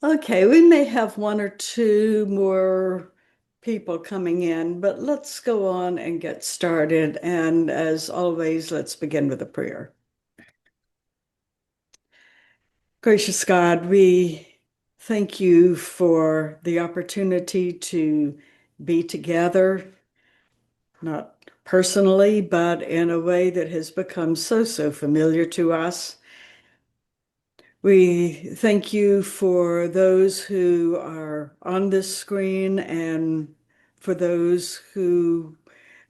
Okay, we may have one or two more people coming in, but let's go on and get started. And as always, let's begin with a prayer. Gracious God, we thank you for the opportunity to be together, not personally, but in a way that has become so familiar to us. We thank you for those who are on this screen and for those who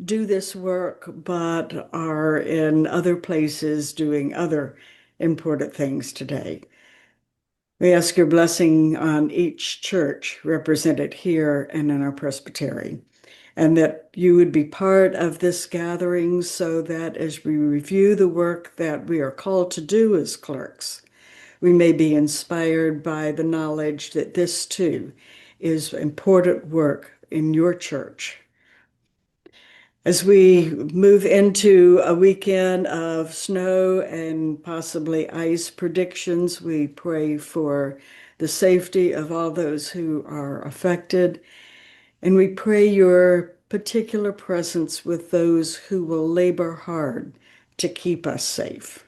do this work but are in other places doing other important things today. We ask your blessing on each church represented here and in our presbytery, and that you would be part of this gathering so that as we review the work that we are called to do as clerks, we may be inspired by the knowledge that this too is important work in your church. As we move into a weekend of snow and possibly ice predictions, we pray for the safety of all those who are affected. And we pray your particular presence with those who will labor hard to keep us safe.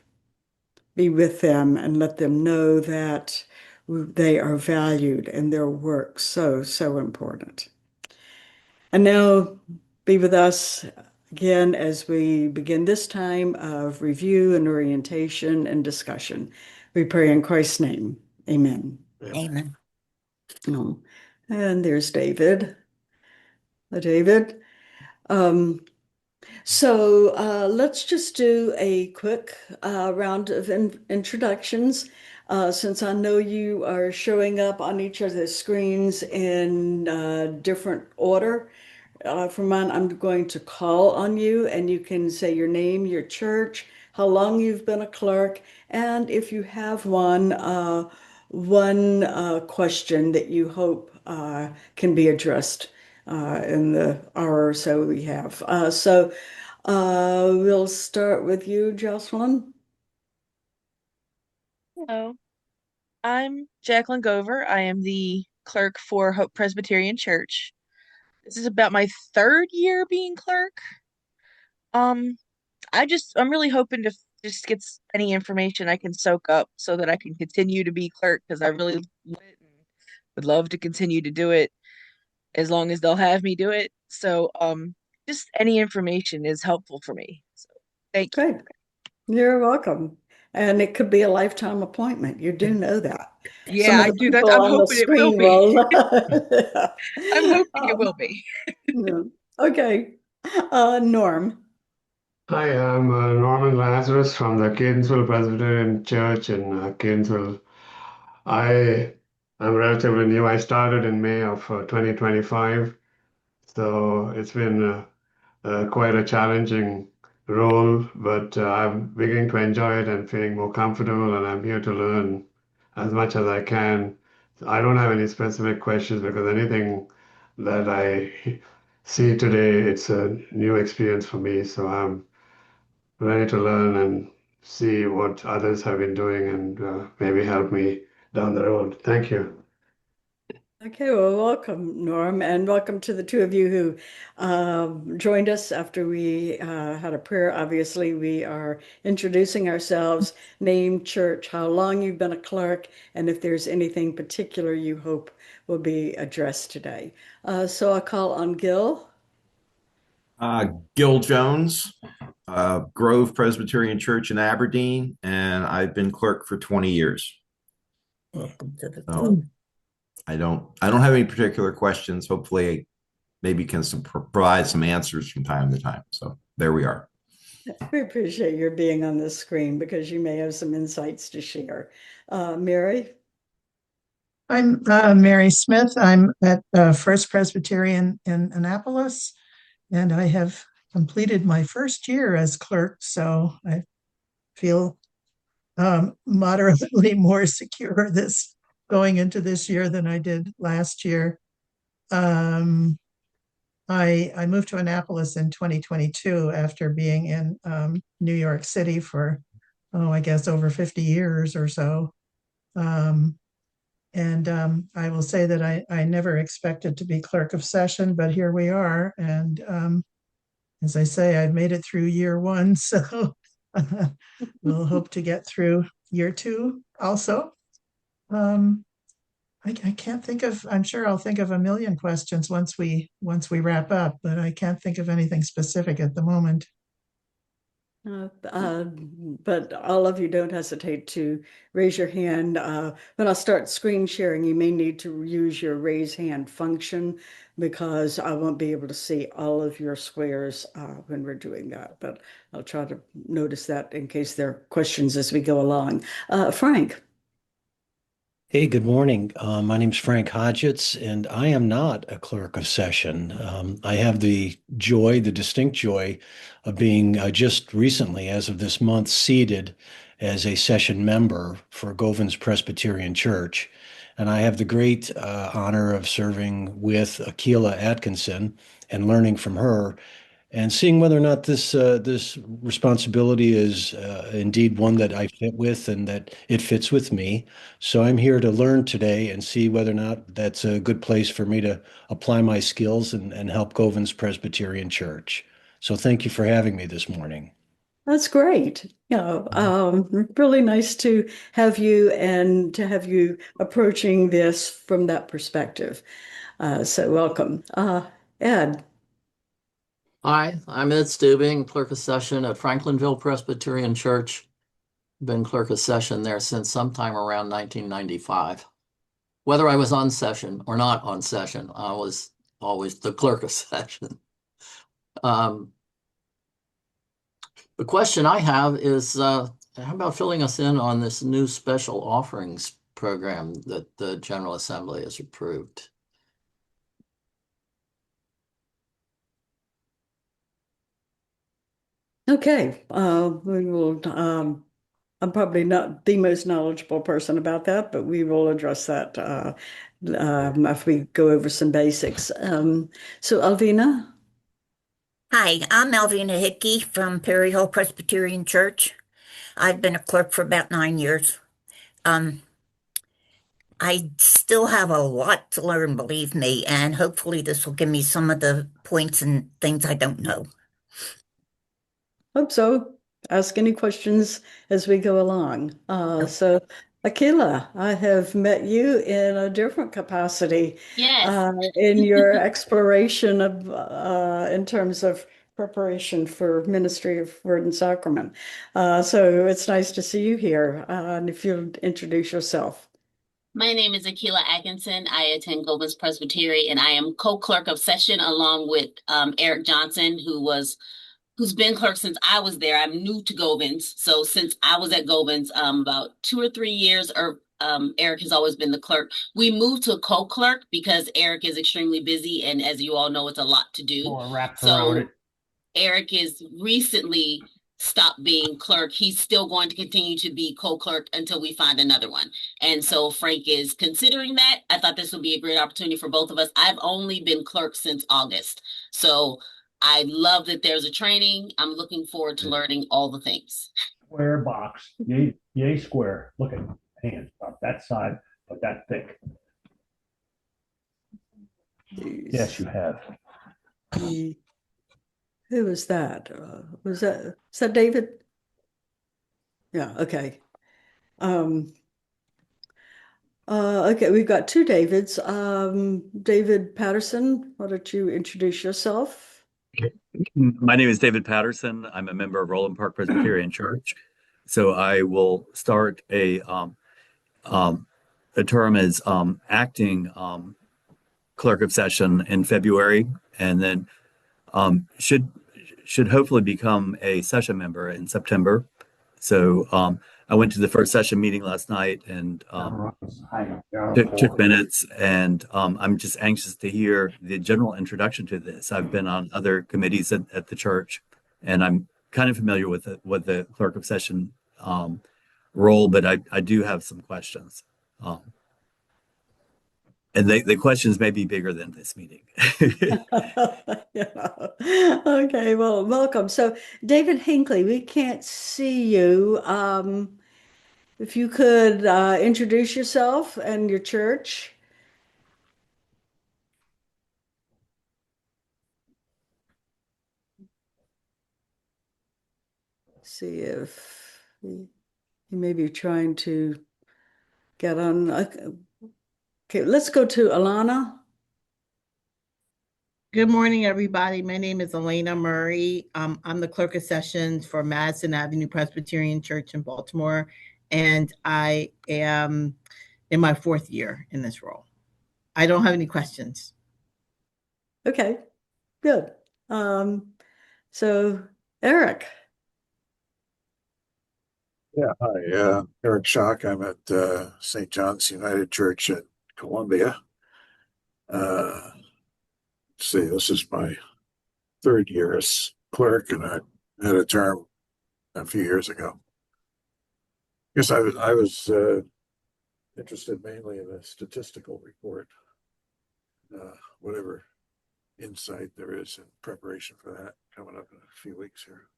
Be with them and let them know that they are valued and their work so important. And now be with us again as we begin this time of review and orientation and discussion. We pray in Christ's name. Amen. Amen. Oh, and there's David. David. Um, let's just do a quick round of introductions. Since I know you are showing up on each of the screens in different order, for mine, I'm going to call on you, and you can say your name, your church, how long you've been a clerk, and if you have one question that you hope can be addressed in the hour or so we have. We'll start with you, Jocelyn. Hello, I'm Jacqueline Gover. I am the clerk for Hope Presbyterian Church. This is about my third year being clerk. Um, I'm really hoping to just get any information I can soak up so that I can continue to be clerk because I really love it and would love to continue to do it as long as they'll have me do it. Just any information is helpful for me. So, thank you. Great. You're welcome. And it could be a lifetime appointment. You do know that. Yeah, Some of I the do that. people I'm on the hoping it will screen be. will. I'm hoping it will Um, be. yeah. Okay. Norm. Hi, I'm Norman Lazarus from the Catonsville Presbyterian Church in Catonsville. I am relatively new. I started in May of 2025, so it's been quite a challenging role, but I'm beginning to enjoy it and feeling more comfortable, and I'm here to learn as much as I can. I don't have any specific questions because anything that I see today, it's a new experience for me, so I'm ready to learn and see what others have been doing and maybe help me down the road. Thank you. Okay, well, welcome, Norm, and welcome to the two of you who joined us after we had a prayer. Obviously, we are introducing ourselves, name, church, how long you've been a clerk, and if there's anything particular you hope will be addressed today. So I'll call on Gil. Uh, Gil Jones, Grove Presbyterian Church in Aberdeen, and I've been clerk for 20 years. Welcome to the So club. I don't have any particular questions. Hopefully, I maybe can provide some answers from time to time. So there we are. We appreciate your being on this screen because you may have some insights to share. Mary? I'm Mary Smith. I'm at First Presbyterian in Annapolis, and I have completed my first year as clerk, so I feel moderately more secure this going into this year than I did last year. Um, I moved to Annapolis in 2022 after being in New York City for, I guess over 50 years or so. Um, And I will say that I never expected to be clerk of session, but here we are. And as I say, I've made it through year one, so we'll hope to get through year two also. I can't think of, I'm sure I'll think of a million questions once we wrap up, but I can't think of anything specific at the moment. But all of you don't hesitate to raise your hand. When I start screen sharing, you may need to use your raise hand function because I won't be able to see all of your squares when we're doing that. But I'll try to notice that in case there are questions as we go along. Frank. Hey, good morning. My name's Frank Hodgetts, and I am not a clerk of session. I have the joy, the distinct joy of being just recently, as of this month, seated as a session member for Govans Presbyterian Church. And I have the great honor of serving with Akila Atkinson and learning from her and seeing whether or not this responsibility is indeed one that I fit with and that it fits with me. So I'm here to learn today and see whether or not that's a good place for me to apply my skills and help Govans Presbyterian Church. So thank you for having me this morning. That's great. Really nice to have you and to have you approaching this from that perspective. So welcome. Ed. Hi, I'm Ed Stubing, clerk of session at Franklinville Presbyterian Church. Been clerk of session there since sometime around 1995. Whether I was on session or not on session, I was always the clerk of session. The question I have is, how about filling us in on this new special offerings program that the General Assembly has approved? Okay, we will. I'm probably not the most knowledgeable person about that, but we will address that after we go over some basics. So, Alvina, Hi, I'm Malvina Hickey from Perry Hill Presbyterian Church. I've been a clerk for about 9 years. Um, I still have a lot to learn, believe me, and hopefully this will give me some of the points and things I don't know. hope so. Ask any questions as we go along. Oh, So, Akila, I have met you in a different capacity Yes. in your exploration of in terms of preparation for ministry of Word and Sacrament. So it's nice to see you here. And if you'll introduce yourself. My name is Akila Atkinson. I attend Govans Presbytery, and I am co-clerk of session along with Eric Johnson, who's been clerk since I was there. I'm new to Govans, so since I was at Govans about 2 or 3 years, or Eric has always been the clerk. We moved to co-clerk because Eric is extremely busy, and as you all know, it's a lot to do. More wrapped around So it. Eric is recently stopped being clerk. He's still going to continue to be co-clerk until we find another one. And so Frank is considering that. I thought this would be a great opportunity for both of us. I've only been clerk since August. So I love that there's a training. I'm looking forward to learning all the things. Square box, yay square. Look at hands about that side, but that thick. Yes, you have. Who was that? Is that David? Yeah, okay. Okay, we've got two Davids. David Patterson, why don't you introduce yourself? My name is David Patterson. I'm a member of Roland Park Presbyterian Church. So I will start a term as acting clerk of session in February, and then should hopefully become a session member in September. So I went to the first session meeting last night and took minutes, and I'm just anxious to hear the general introduction to this. I've been on other committees at the church, and I'm kind of familiar with the clerk of session role, but I do have some questions. And the questions may be bigger than this meeting. Yeah. Okay, well, welcome. So, David Hinckley, we can't see you. if you could introduce yourself and your church. See if he may be trying to get on. Okay, let's go to Alana. Good morning, everybody. My name is Elena Murray. I'm the clerk of sessions for Madison Avenue Presbyterian Church in Baltimore, and I am in my 4th year in this role. I don't have any questions. Okay, good. So Eric. Yeah, hi, Eric Schock. I'm at St. John's United Church in Columbia. See, this is my 3rd year as clerk, and I had a term a few years ago. Guess I was interested mainly in the statistical report, whatever insight there is in preparation for that coming up in a few weeks here.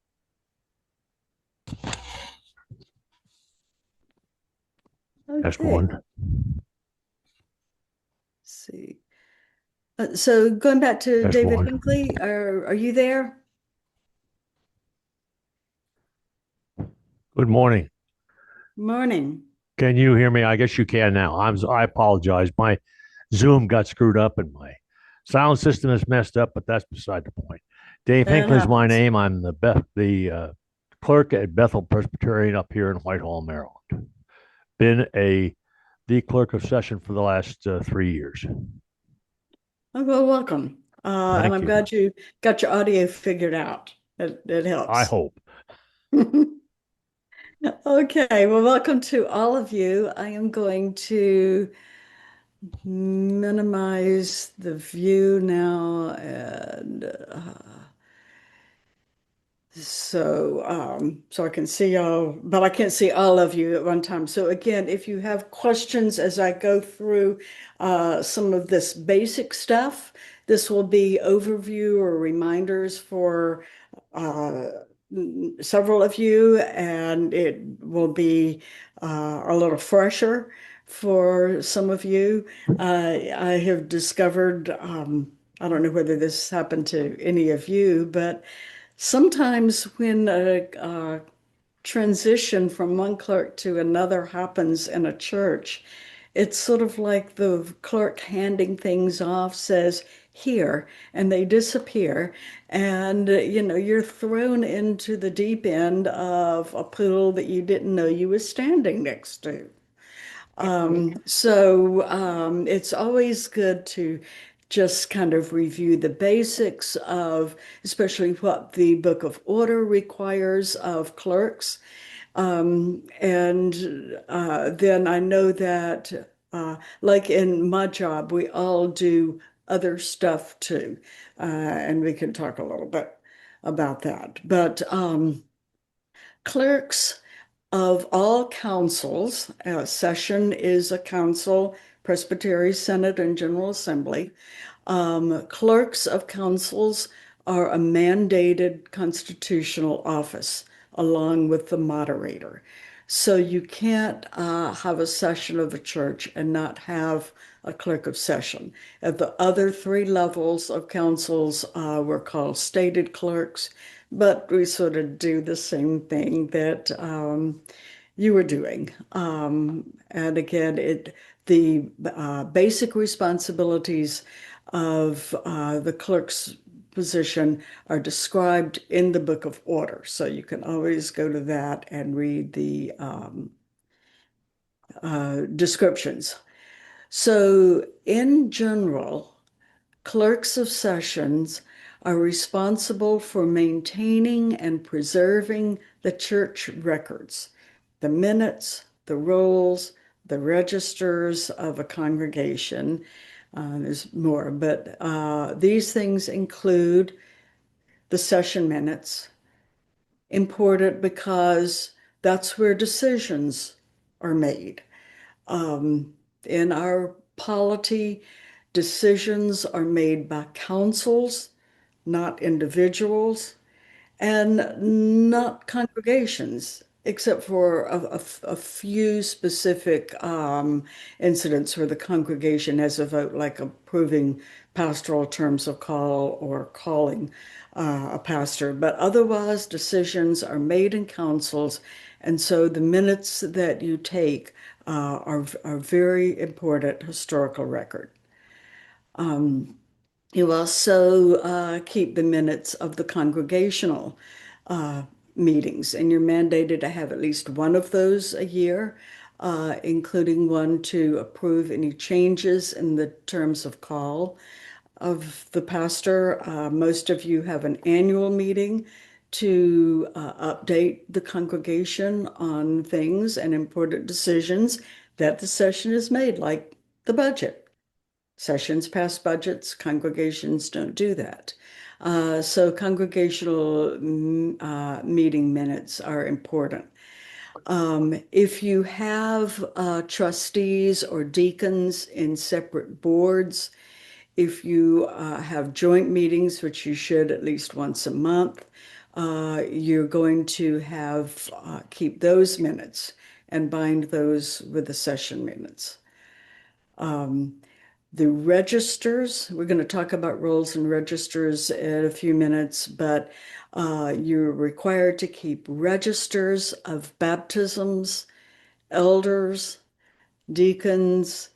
Next Okay. one. Let's see. So going back to Next David one. Hinckley, are you there? Good morning. Morning. Can you hear me? I guess you can now. I apologize. My Zoom got screwed up and my sound system is messed up, but that's beside the point. Dave That Hinckley is my happens. name. I'm the clerk at Bethel Presbyterian up here in Whitehall, Maryland. Been the clerk of session for the last 3 years. Oh, well, welcome. And Thank I'm you. glad you got your audio figured out. It helps. I hope. Okay, well, welcome to all of you. I am going to minimize the view now and so I can see y'all, but I can't see all of you at one time. So again, if you have questions as I go through some of this basic stuff, this will be overview or reminders for uh, several of you, and it will be a little fresher for some of you. I have discovered, I don't know whether this happened to any of you, but sometimes when a transition from one clerk to another happens in a church, it's sort of like the clerk handing things off says, here, and they disappear. And, you're thrown into the deep end of a pool that you didn't know you were standing next to. It's always good to just kind of review the basics of, especially what the Book of Order requires of clerks. Then I know that, like in my job, we all do other stuff too. And we can talk a little bit about that. But clerks of all councils, session is a council, Presbytery, Senate, and General Assembly. Clerks of councils are a mandated constitutional office along with the moderator. So you can't have a session of a church and not have a clerk of session. At the other 3 levels of councils were called stated clerks, but we sort of do the same thing that you were doing. And again, the basic responsibilities of the clerk's position are described in the Book of Order. So you can always go to that and read the descriptions. So in general, clerks of sessions are responsible for maintaining and preserving the church records, the minutes, the rolls, the registers of a congregation. There's more, but these things include the session minutes, important because that's where decisions are made. In our polity, decisions are made by councils, not individuals, and not congregations. except for a few specific incidents where the congregation has a vote, like approving pastoral terms of call or calling a pastor. But otherwise, decisions are made in councils, and so the minutes that you take are very important historical record. You also keep the minutes of the congregational meetings, and you're mandated to have at least one of those a year, including one to approve any changes in the terms of call of the pastor. Most of you have an annual meeting to update the congregation on things and important decisions that the session has made, like the budget. Sessions pass budgets, congregations don't do that. So congregational meeting minutes are important. If you have trustees or deacons in separate boards, if you have joint meetings, which you should at least once a month, you're going to have keep those minutes and bind those with the session minutes. The registers, we're going to talk about rolls and registers in a few minutes, but you're required to keep registers of baptisms, elders, deacons,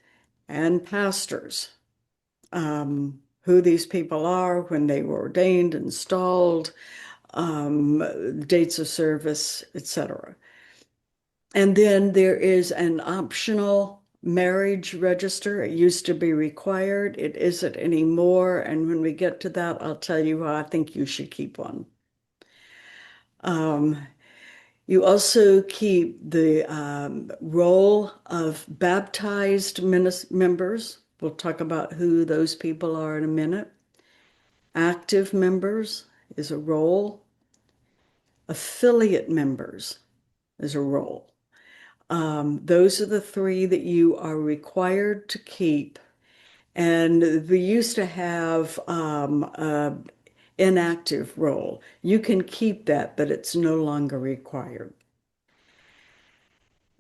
and pastors. Who these people are, when they were ordained, installed, dates of service, etc. And then there is an optional marriage register. It used to be required. It isn't anymore. And when we get to that, I'll tell you why I think you should keep one. You also keep the roll of baptized members. We'll talk about who those people are in a minute. Active members is a roll. Affiliate members is a roll. Those are the three that you are required to keep. And we used to have an inactive roll. You can keep that, but it's no longer required.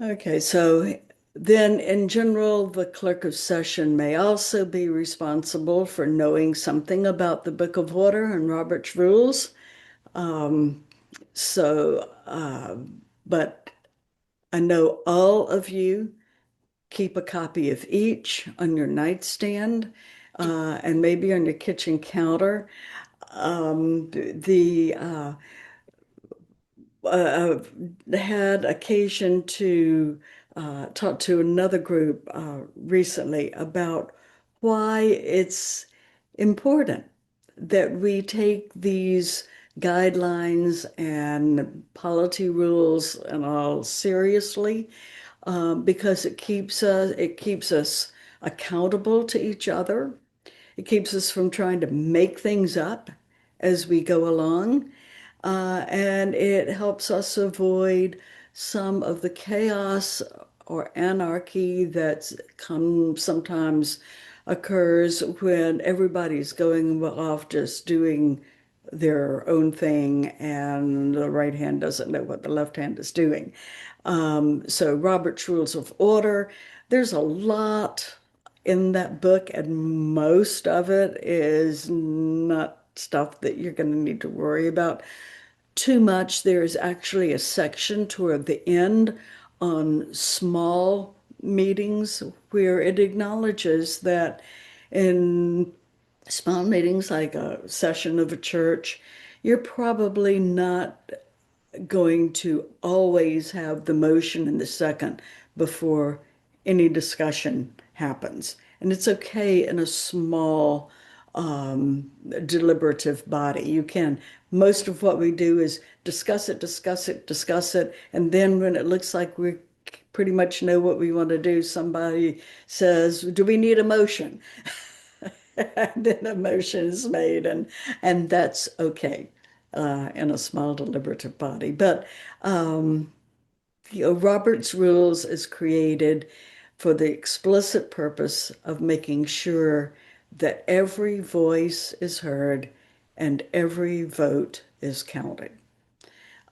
Okay, so then in general, the clerk of session may also be responsible for knowing something about the Book of Order and Robert's Rules. But I know all of you keep a copy of each on your nightstand and maybe on your kitchen counter. Had occasion to talk to another group recently about why it's important that we take these guidelines and polity rules and all seriously, because it keeps us accountable to each other. It keeps us from trying to make things up as we go along. And it helps us avoid some of the chaos or anarchy that sometimes occurs when everybody's going off just doing their own thing and the right hand doesn't know what the left hand is doing. So Robert's Rules of Order, there's a lot in that book, and most of it is not stuff that you're going to need to worry about too much. There is actually a section toward the end on small meetings where it acknowledges that in small meetings, like a session of a church, you're probably not going to always have the motion and the second before any discussion happens. And it's okay in a small deliberative body. You can. Most of what we do is discuss it, discuss it, discuss it. And then when it looks like we pretty much know what we want to do, somebody says, do we need a motion? And then a motion is made, and that's okay in a small deliberative body. But Robert's Rules is created for the explicit purpose of making sure that every voice is heard and every vote is counted.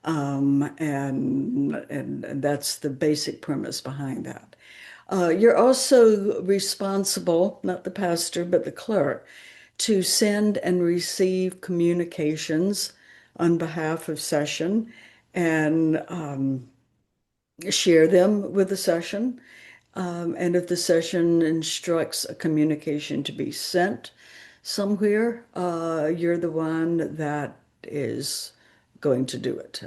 And that's the basic premise behind that. You're also responsible, not the pastor, but the clerk, to send and receive communications on behalf of session and share them with the session. And if the session instructs a communication to be sent somewhere, you're the one that is going to do it.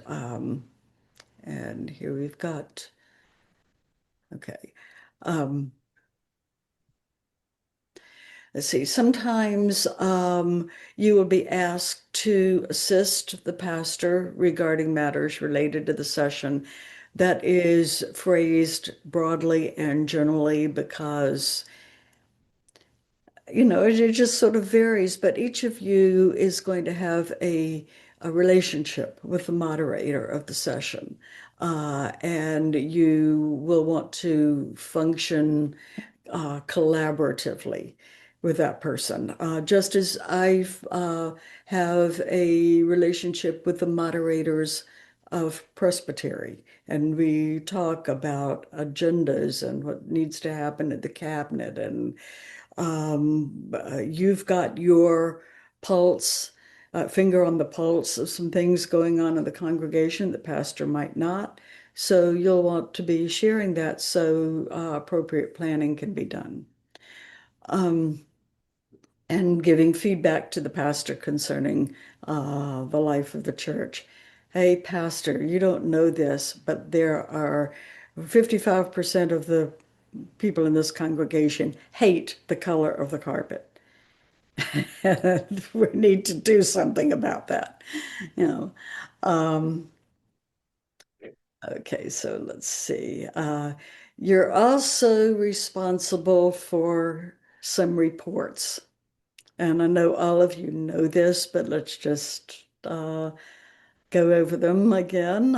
And here we've got, okay. Let's see, sometimes you will be asked to assist the pastor regarding matters related to the session. That is phrased broadly and generally because, it just sort of varies, but each of you is going to have a relationship with the moderator of the session. And you will want to function collaboratively with that person. Just as have a relationship with the moderators of Presbytery, and we talk about agendas and what needs to happen at the cabinet, and you've got your pulse, finger on the pulse of some things going on in the congregation the pastor might not. So you'll want to be sharing that so appropriate planning can be done. And giving feedback to the pastor concerning the life of the church. Hey, pastor, you don't know this, but there are 55% of the people in this congregation hate the color of the carpet. We need to do something about that, you know. Okay, so let's see. You're also responsible for some reports. And I know all of you know this, but let's just go over them again.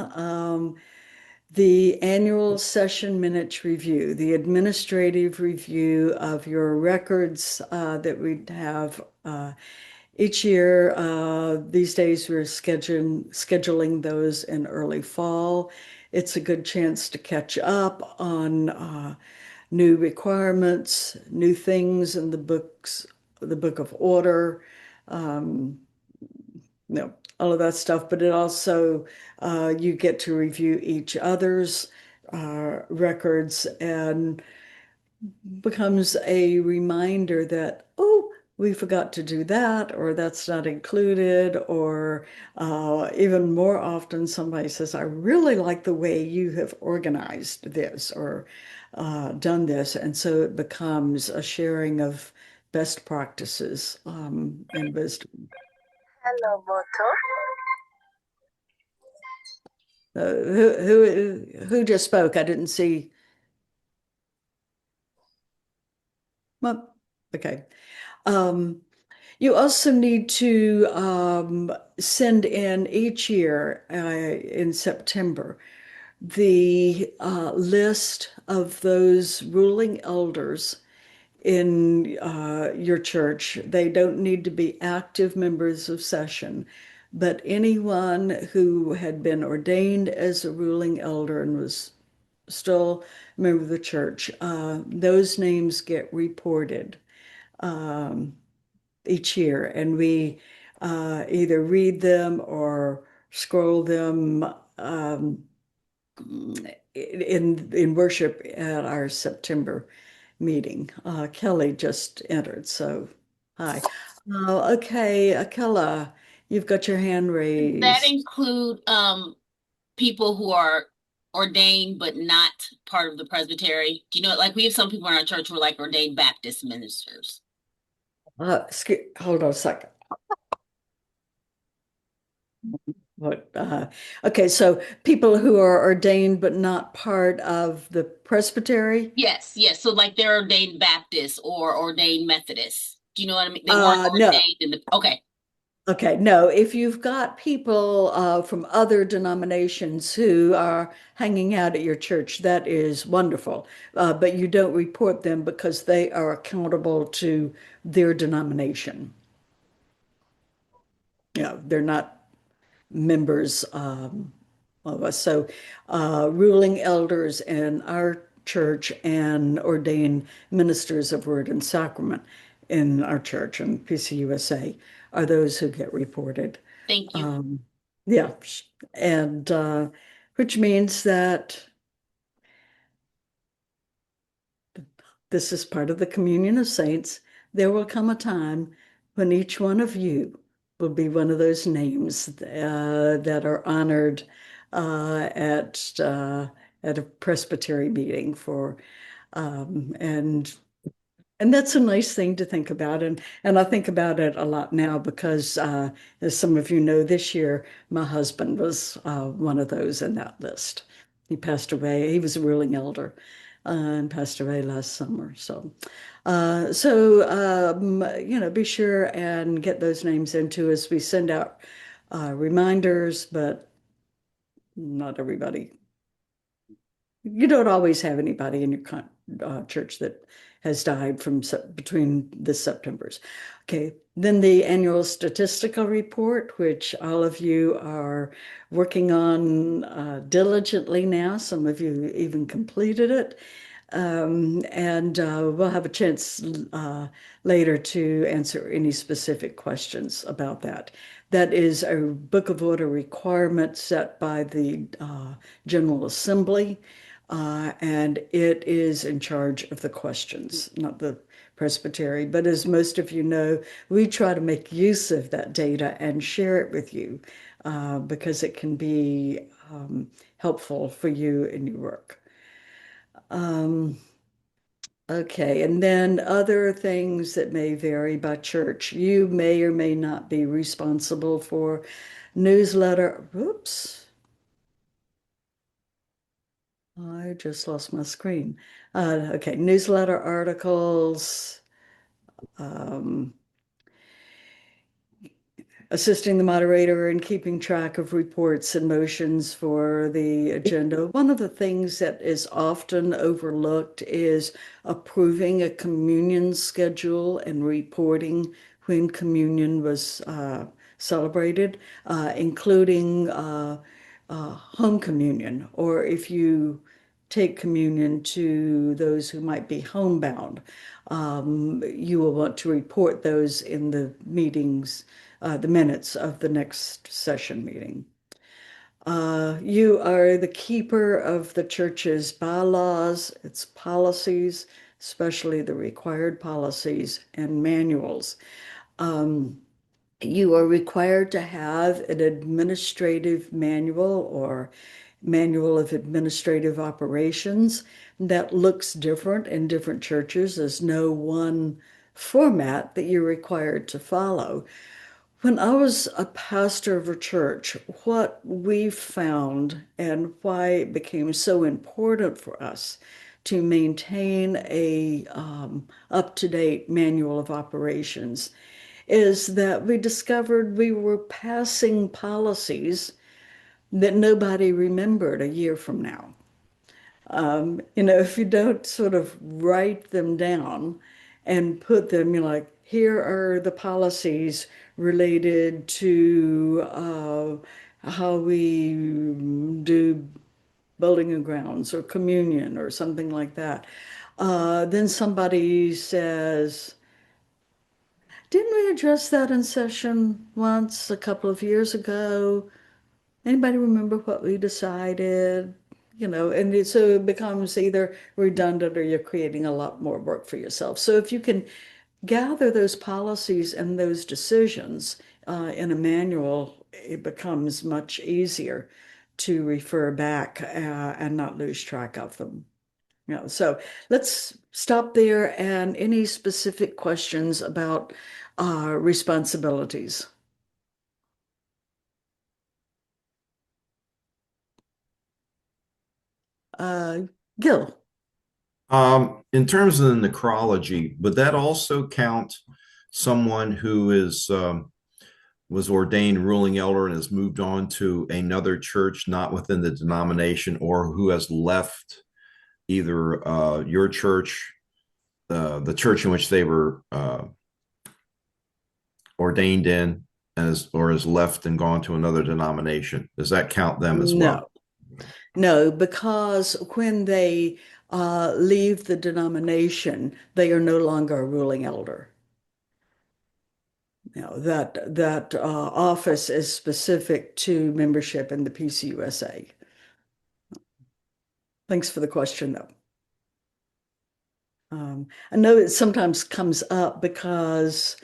The annual session minutes review, the administrative review of your records that we have each year. These days we're scheduling those in early fall. It's a good chance to catch up on new requirements, new things in the books, the book of order, all of that stuff. But it also, you get to review each other's records, and becomes a reminder that, oh, we forgot to do that, or that's not included, or even more often somebody says, I really like the way you have organized this or done this. And so it becomes a sharing of best practices and wisdom. Hello, Moto. Who just spoke? I didn't see. Well, okay. You also need to send in each year in September the list of those ruling elders in your church. They don't need to be active members of session, but anyone who had been ordained as a ruling elder and was still a member of the church, those names get reported each year, and we either read them or scroll them in worship at our September meeting. Kelly just entered, so hi. Okay, Akella, you've got your hand That raised. include people who are ordained but not part of the presbytery? Do you know, like we have some people in our church who are like ordained Baptist ministers. Hold on a second. What? Okay, so people who are ordained but not part of the presbytery? Yes, yes. So like they're ordained Baptist or ordained Methodist. Do you know what I mean? They weren't No. ordained in the okay. Okay, no. If you've got people from other denominations who are hanging out at your church, that is wonderful. But you don't report them because they are accountable to their denomination. They're not members. of us. So ruling elders in our church and ordained ministers of word and sacrament in our church and PCUSA are those who get reported. Thank you. Yeah, and which means that this is part of the communion of saints. There will come a time when each one of you will be one of those names that are honored at a presbytery meeting for and that's a nice thing to think about. And I think about it a lot now because, as some of you know, this year, my husband was one of those in that list. He passed away. He was a ruling elder and passed away last summer. So, be sure and get those names into us. We send out reminders, but not everybody. You don't always have anybody in your church that has died from between the Septembers. Okay, then the annual statistical report, which all of you are working on diligently now. Some of you even completed it. And we'll have a chance later to answer any specific questions about that. That is a Book of Order requirement set by the General Assembly, and it is in charge of the questions, not the presbytery. But as most of you know, we try to make use of that data and share it with you because it can be helpful for you in your work. Okay, and then other things that may vary by church. You may or may not be responsible for newsletter. Oops. I just lost my screen. Okay, newsletter articles, assisting the moderator in keeping track of reports and motions for the agenda. One of the things that is often overlooked is approving a communion schedule and reporting when communion was celebrated, including home communion, or if you take communion to those who might be homebound. You will want to report those in the meetings, the minutes of the next session meeting. You are the keeper of the church's bylaws, its policies, especially the required policies and manuals. You are required to have an administrative manual or manual of administrative operations that looks different in different churches. There's no one format that you're required to follow. When I was a pastor of a church, what we found and why it became so important for us to maintain a up-to-date manual of operations is that we discovered we were passing policies that nobody remembered a year from now. If you don't sort of write them down and put them, like, here are the policies related to how we do building and grounds or communion or something like that. Then somebody says, didn't we address that in session once a couple of years ago? Anybody remember what we decided? And so it becomes either redundant or you're creating a lot more work for yourself. So if you can gather those policies and those decisions in a manual, it becomes much easier to refer back and not lose track of them. So let's stop there. And any specific questions about responsibilities? Gil. In terms of the necrology, would that also count someone who was ordained ruling elder and has moved on to another church not within the denomination, or who has left either your church, the church in which they were ordained in, or has left and gone to another denomination? Does that count them as well? No, because when they leave the denomination, they are no longer a ruling elder. That office is specific to membership in the PCUSA. Thanks for the question, though. I know it sometimes comes up because,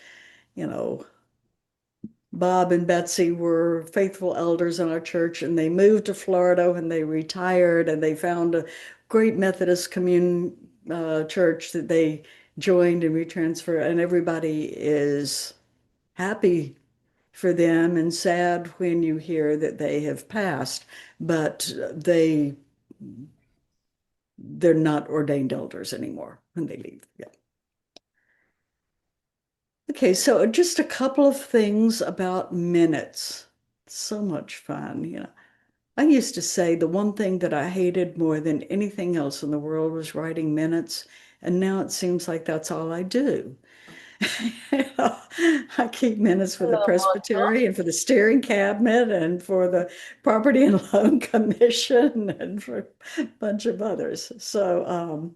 you know, Bob and Betsy were faithful elders in our church, and they moved to Florida when they retired, and they found a great Methodist commune church that they joined and retransferred, and everybody is happy for them and sad when you hear that they have passed, but they're not ordained elders anymore when they leave. Yeah. Okay, so just a couple of things about minutes. So much fun, you know. I used to say the one thing that I hated more than anything else in the world was writing minutes, and now it seems like that's all I do. I keep minutes for the Hello, Moto. presbytery and for the steering cabinet and for the property and loan commission and for a bunch of others. So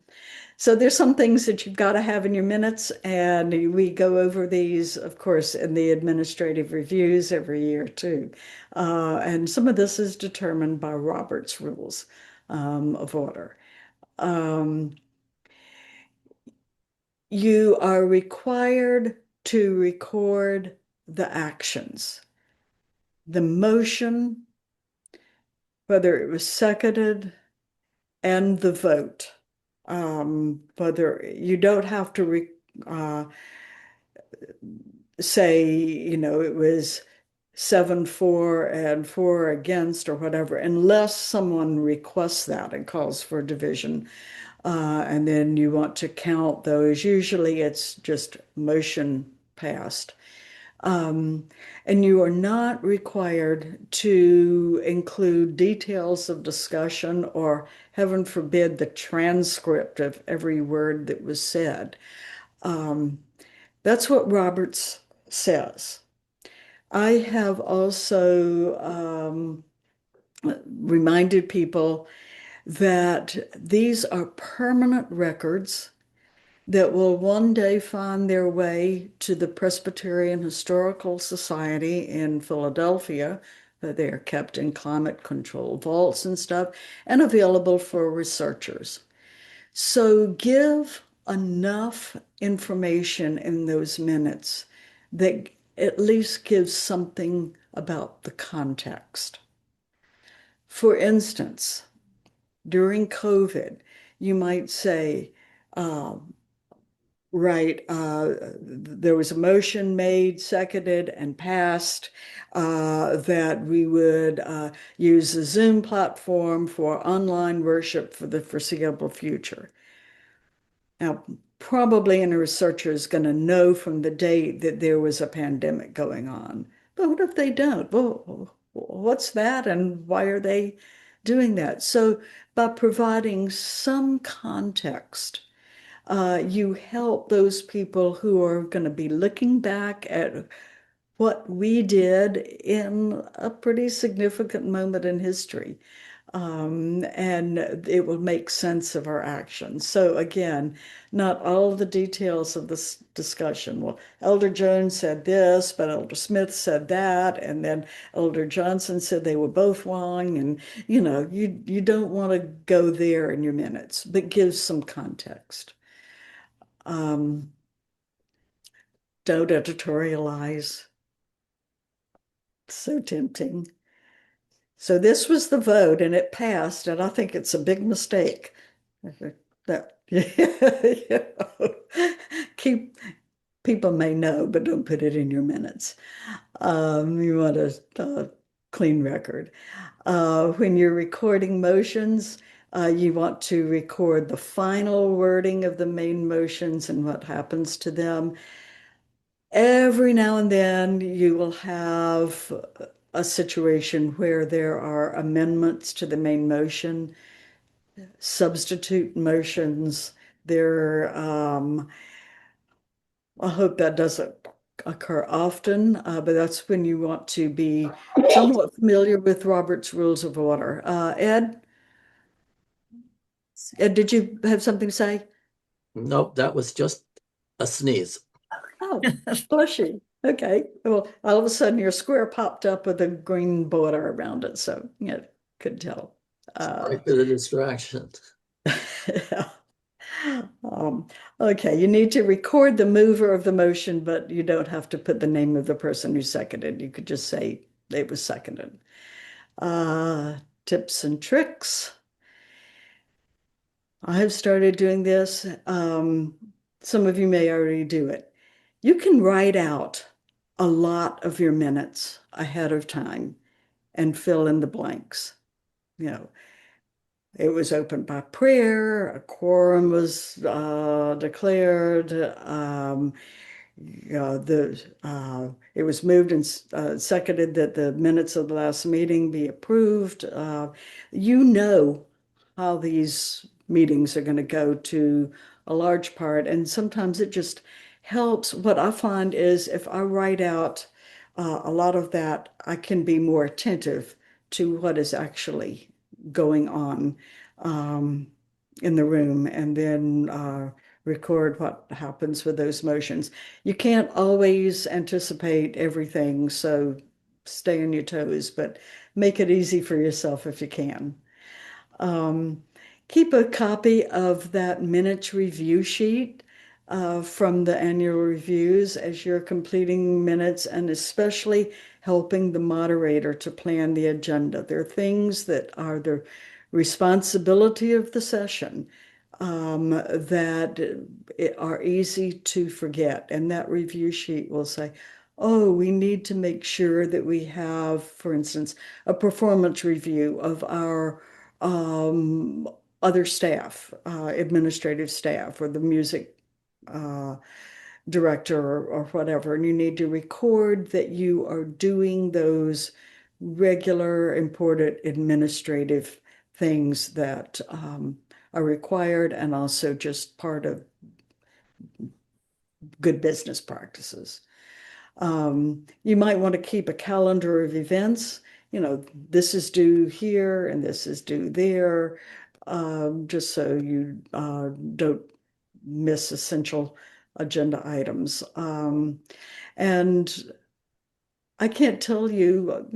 there's some things that you've got to have in your minutes, and we go over these, of course, in the administrative reviews every year too. And some of this is determined by Robert's rules of order. You are required to record the actions, the motion, whether it was seconded, and the vote. Whether you don't have to say, you know, it was 7-4 and 4 against or whatever, unless someone requests that and calls for division. And then you want to count those. Usually it's just motion passed. And you are not required to include details of discussion or, heaven forbid, the transcript of every word that was said. That's what Roberts says. I have also reminded people that these are permanent records that will one day find their way to the Presbyterian Historical Society in Philadelphia. They are kept in climate control vaults and stuff, and available for researchers. So give enough information in those minutes that at least gives something about the context. For instance, during COVID, you might say, right, there was a motion made, seconded, and passed that we would use the Zoom platform for online worship for the foreseeable future. Now, probably a researcher is going to know from the date that there was a pandemic going on. But what if they don't? Well, what's that and why are they doing that? So by providing some context, you help those people who are going to be looking back at what we did in a pretty significant moment in history. And it will make sense of our actions. So again, not all the details of this discussion. Well, Elder Jones said this, but Elder Smith said that, and then Elder Johnson said they were both wrong. And you don't want to go there in your minutes, but give some context. Don't editorialize. So tempting. So this was the vote, and it passed, and I think it's a big mistake. That keep people may know, but don't put it in your minutes. You want a clean record. When you're recording motions, you want to record the final wording of the main motions and what happens to them. Every now and then you will have a situation where there are amendments to the main motion, substitute motions. I hope that doesn't occur often, but that's when you want to be somewhat familiar with Robert's Rules of Order. Ed? Ed, did you have something to say? Nope, that was just a sneeze. Oh, bless you. Okay. Well, all of a sudden your square popped up with a green border around it, so yeah, could tell. Sorry for the distraction. Yeah. Um, okay, you need to record the mover of the motion, but you don't have to put the name of the person who seconded. You could just say it was seconded. Tips and tricks. I have started doing this. Some of you may already do it. You can write out a lot of your minutes ahead of time and fill in the blanks. You know, it was opened by prayer, a quorum was declared, it was moved and seconded that the minutes of the last meeting be approved. You know how these meetings are going to go to a large part, and sometimes it just helps. What I find is if I write out a lot of that, I can be more attentive to what is actually going on in the room, and then record what happens with those motions. You can't always anticipate everything, so stay on your toes, but make it easy for yourself if you can. Keep a copy of that minutes review sheet from the annual reviews as you're completing minutes, and especially helping the moderator to plan the agenda. There are things that are the responsibility of the session that are easy to forget. And that review sheet will say, oh, we need to make sure that we have, for instance, a performance review of our other staff, administrative staff, or the music director, or whatever. And you need to record that you are doing those regular, important administrative things that are required, and also just part of good business practices. You might want to keep a calendar of events. You know, this is due here and this is due there, just so you don't miss essential agenda items. And I can't tell you,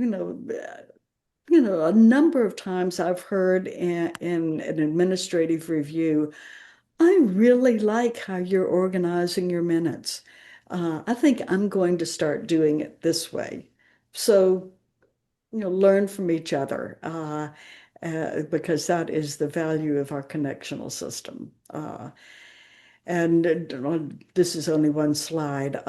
a number of times I've heard in an administrative review, I really like how you're organizing your minutes. I think I'm going to start doing it this way. So, learn from each other because that is the value of our connectional system. And this is only one slide.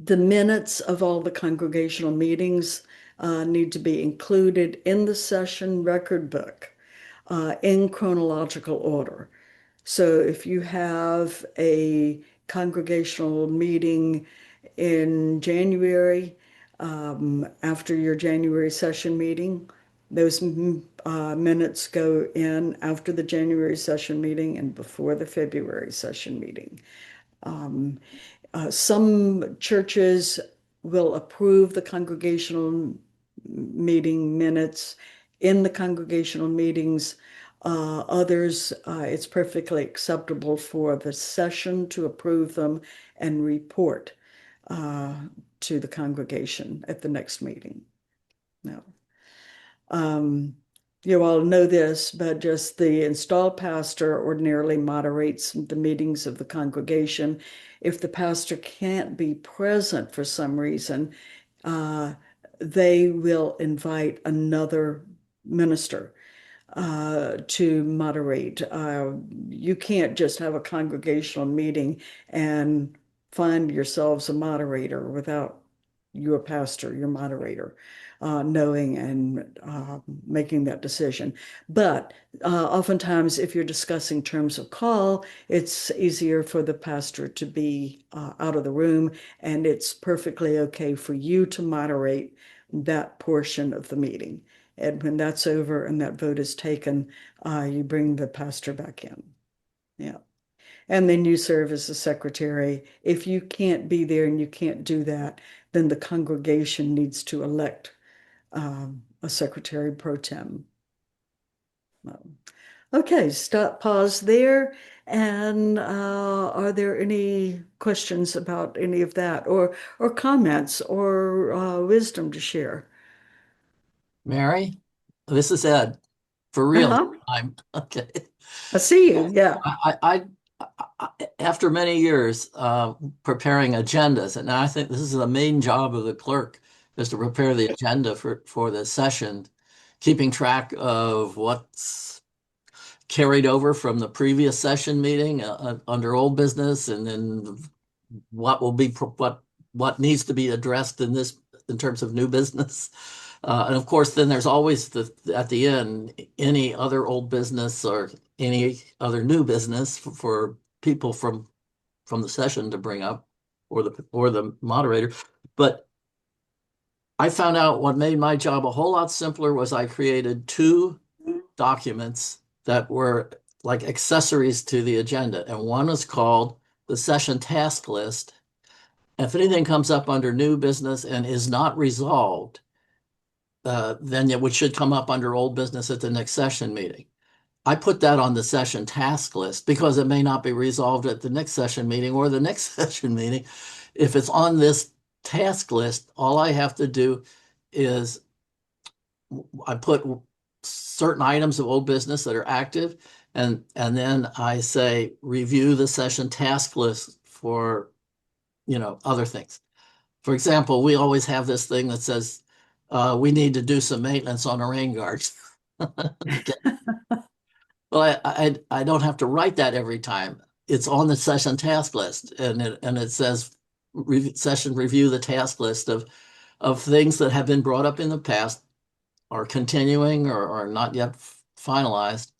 The minutes of all the congregational meetings need to be included in the session record book in chronological order. So if you have a congregational meeting in January, after your January session meeting, those minutes go in after the January session meeting and before the February session meeting. Some churches will approve the congregational meeting minutes in the congregational meetings. Others, it's perfectly acceptable for the session to approve them and report to the congregation at the next meeting. No. You all know this, but just the installed pastor ordinarily moderates the meetings of the congregation. If the pastor can't be present for some reason, they will invite another minister to moderate. You can't just have a congregational meeting and find yourselves a moderator without your pastor, your moderator, knowing and making that decision. But oftentimes, if you're discussing terms of call, it's easier for the pastor to be out of the room, and it's perfectly okay for you to moderate that portion of the meeting. And when that's over and that vote is taken, you bring the pastor back in. Yeah. and then you serve as the secretary. If you can't be there and you can't do that, then the congregation needs to elect a secretary pro tem. Okay, stop, pause there. And are there any questions about any of that, or comments, or wisdom to share? Mary, this is Ed. For real Uh-huh. time. Okay. I see you. Yeah. After many years preparing agendas, and I think this is the main job of the clerk, is to prepare the agenda for the session, keeping track of what's carried over from the previous session meeting under old business, and then what will be what needs to be addressed in terms of new business. And of course, then there's always at the end any other old business or any other new business for people from the session to bring up, or the moderator. But I found out what made my job a whole lot simpler was I created two documents that were like accessories to the agenda, and one is called the session task list. If anything comes up under new business and is not resolved, then it should come up under old business at the next session meeting. I put that on the session task list because it may not be resolved at the next session meeting or the next session meeting. If it's on this task list, all I have to do is I put certain items of old business that are active, and then I say review the session task list for other things. For example, we always have this thing that says we need to do some maintenance on our rain guards. Okay. Well, I don't have to write that every time. It's on the session task list, and it says session review the task list of things that have been brought up in the past, are continuing or are not yet finalized.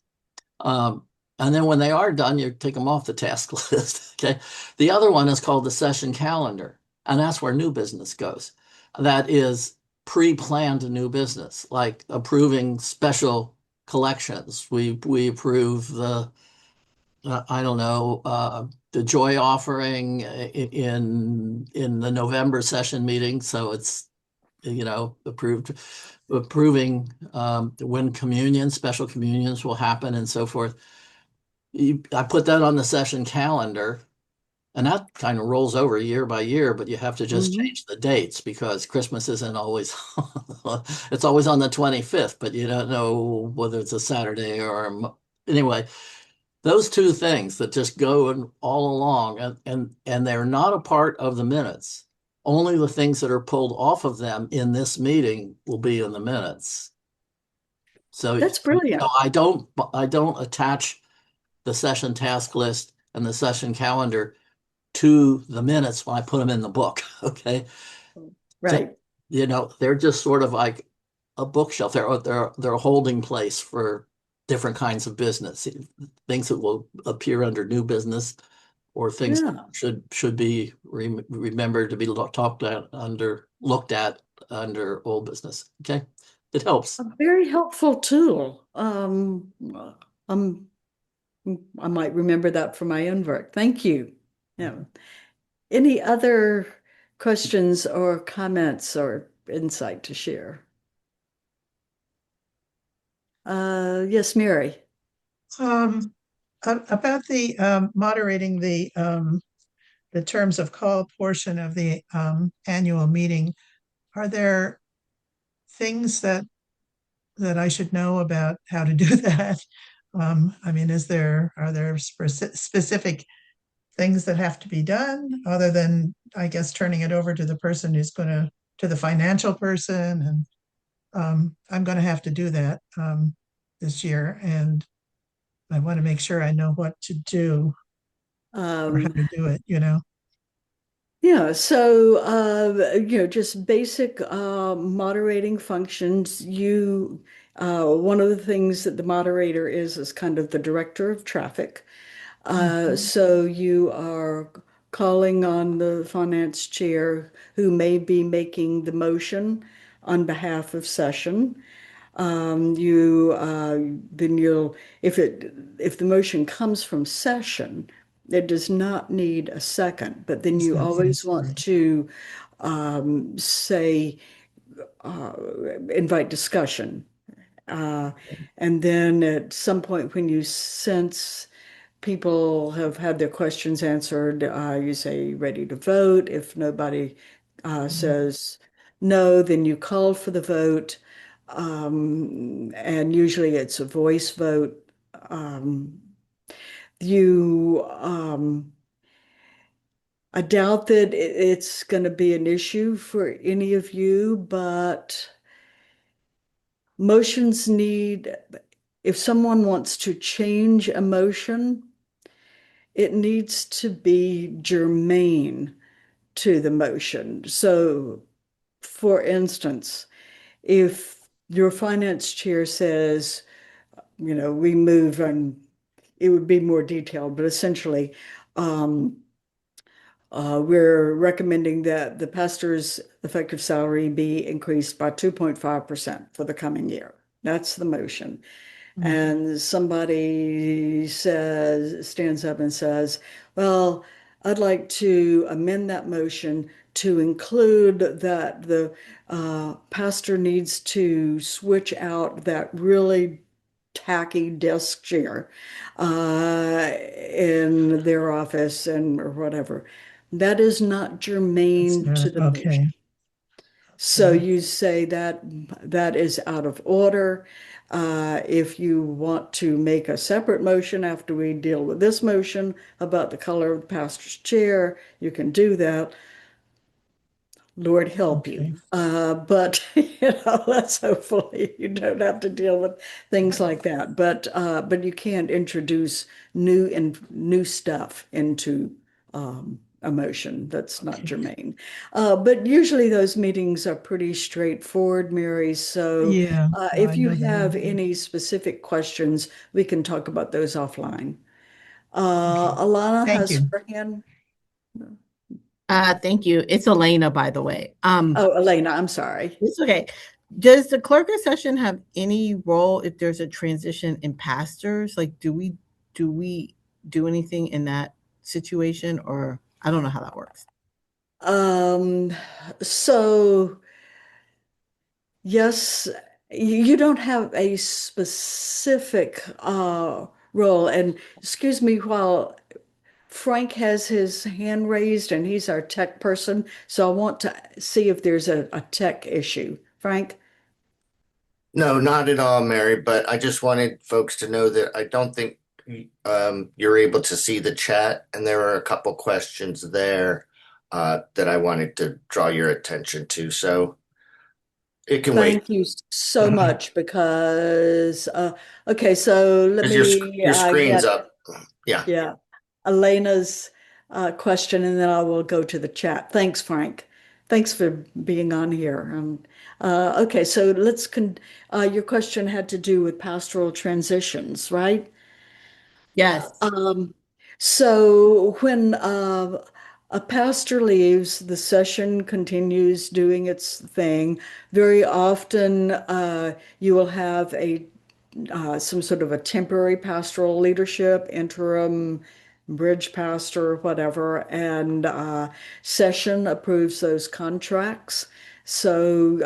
And then when they are done, you take them off the task list. Okay. The other one is called the session calendar, and that's where new business goes. That is pre-planned new business, like approving special collections. We approve I don't know, the joy offering in the November session meeting. So it's approving when special communions will happen and so forth. I put that on the session calendar, and that kind of rolls over year by year, but you have to just change the dates because Christmas isn't always, it's always on the 25th, but you don't know whether it's a Saturday or, anyway, those two things that just go all along, and they're not a part of the minutes. Only the things that are pulled off of them in this meeting will be in the minutes. So That's brilliant. I don't attach the session task list and the session calendar to the minutes when I put them in the book. Okay. Right. They're just sort of like a bookshelf. They're a holding place for different kinds of business, things that will appear under new business, or things that should be remembered to be looked at under old business. Okay. It helps. A very helpful tool. I might remember that for my own work. Thank you. Yeah. Any other questions or comments or insight to share? Yes, Mary. About the moderating the terms of call portion of the annual meeting, are there things that I should know about how to do that? I mean, are there specific things that have to be done other than, I guess, turning it over to the person who's to the financial person? And I'm going to have to do that this year, and I want to make sure I know what to do or how to do it, Yeah, so just basic moderating functions. One of the things that the moderator is kind of the director of traffic. So you are calling on the finance chair who may be making the motion on behalf of session. Then if the motion comes from session, It does not need a second, but then Does you not always say want second. to say, uh, invite discussion. And then at some point when you sense people have had their questions answered, you say ready to vote. If nobody says no, then you call for the vote. And usually it's a voice vote. Um, you I doubt that it's going to be an issue for any of you, but motions need, if someone wants to change a motion, it needs to be germane to the motion. So, for instance, if your finance chair says, we move, and it would be more detailed, but essentially, we're recommending that the pastor's effective salary be increased by 2.5% for the coming year. That's the motion. And somebody stands up and says, well, I'd like to amend that motion to include that the pastor needs to switch out that really tacky desk chair in their office and or whatever. That is not It's germane to not, the motion. okay. So you say that that is out of order. If you want to make a separate motion after we deal with this motion about the color of the pastor's chair, you can do that. Lord help Okay. you. But let's hopefully you don't have to deal with things like that. But you can't introduce new stuff into a motion that's not germane. But usually those meetings are pretty straightforward, Mary. So Yeah, if I you know they have are. any specific questions, we can talk about those offline. Okay. Alana Thank has you. her hand. Thank you. It's Elena, by the way. Oh, Elena, I'm sorry. It's okay. Does the clerk of session have any role if there's a transition in pastors? Like, do we do anything in that situation, or I don't know how that works. Um, so yes, you don't have a specific role. And excuse me while Frank has his hand raised and he's our tech person. So I want to see if there's a tech issue. Frank? No, not at all, Mary, but I just wanted folks to know that I don't think you're able to see the chat, and there are a couple questions there that I wanted to draw your attention to. So it can wait Thank you so much because okay, so let because your me your screen's get up. Yeah. yeah, Elena's question, and then I will go to the chat. Thanks, Frank. Thanks for being on here. Okay, so your question had to do with pastoral transitions, right? Yes. So when a pastor leaves, the session continues doing its thing. Very often, you will have a some sort of a temporary pastoral leadership, interim bridge pastor, whatever, and session approves those contracts. So,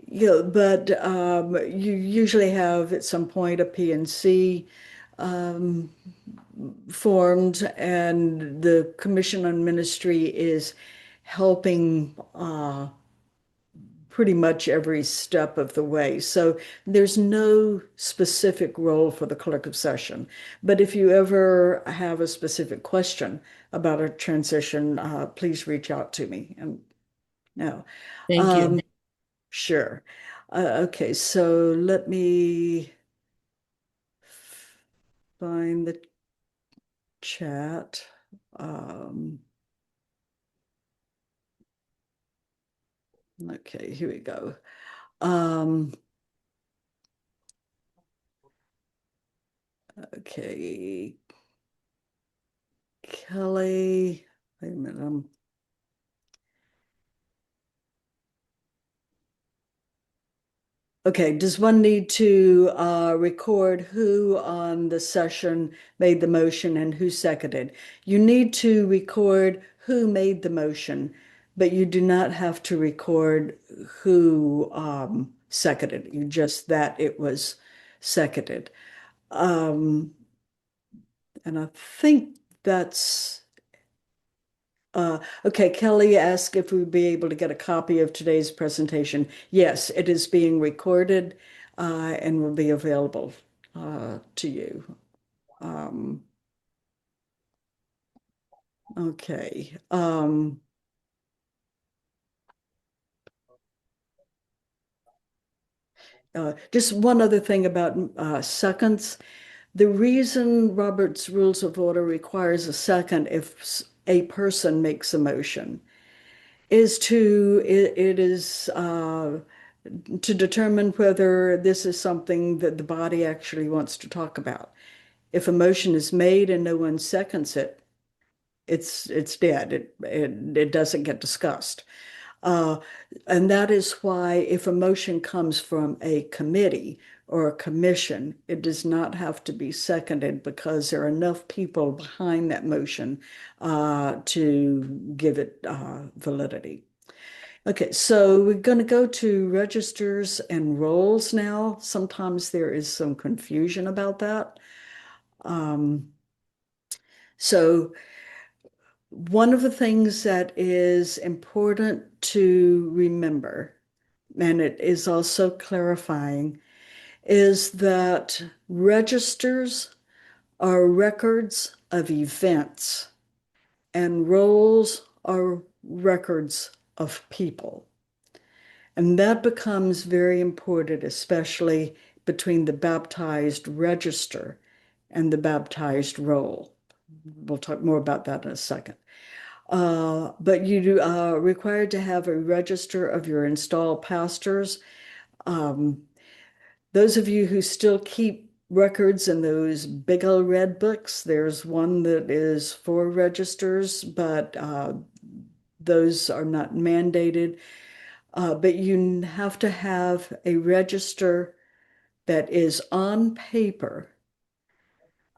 but you usually have at some point a PNC formed, and the Commission on Ministry is helping pretty much every step of the way. So there's no specific role for the clerk of session. But if you ever have a specific question about a transition, please reach out to me. And no, Thank you. sure. Okay, so let me find the chat. Okay, here we go. Okay, Kelly, wait a minute. Okay, does one need to record who on the session made the motion and who seconded? You need to record who made the motion, but you do not have to record who seconded. You just that it was seconded. And I think that's okay. Kelly asked if we'd be able to get a copy of today's presentation. Yes, it is being recorded and will be available to you. Okay. Just one other thing about seconds. The reason Robert's Rules of Order requires a second if a person makes a motion is it is to determine whether this is something that the body actually wants to talk about. If a motion is made and no one seconds it, it's dead. It doesn't get discussed. And that is why if a motion comes from a committee or a commission, it does not have to be seconded because there are enough people behind that motion to give it validity. Okay, so we're going to go to registers and rolls now. Sometimes there is some confusion about that. So one of the things that is important to remember, and it is also clarifying, is that registers are records of events and rolls are records of people. And that becomes very important, especially between the baptized register and the baptized roll. We'll talk more about that in a second. But you are required to have a register of your installed pastors. Those of you who still keep records in those big old red books, there's one that is for registers, but those are not mandated. But you have to have a register that is on paper,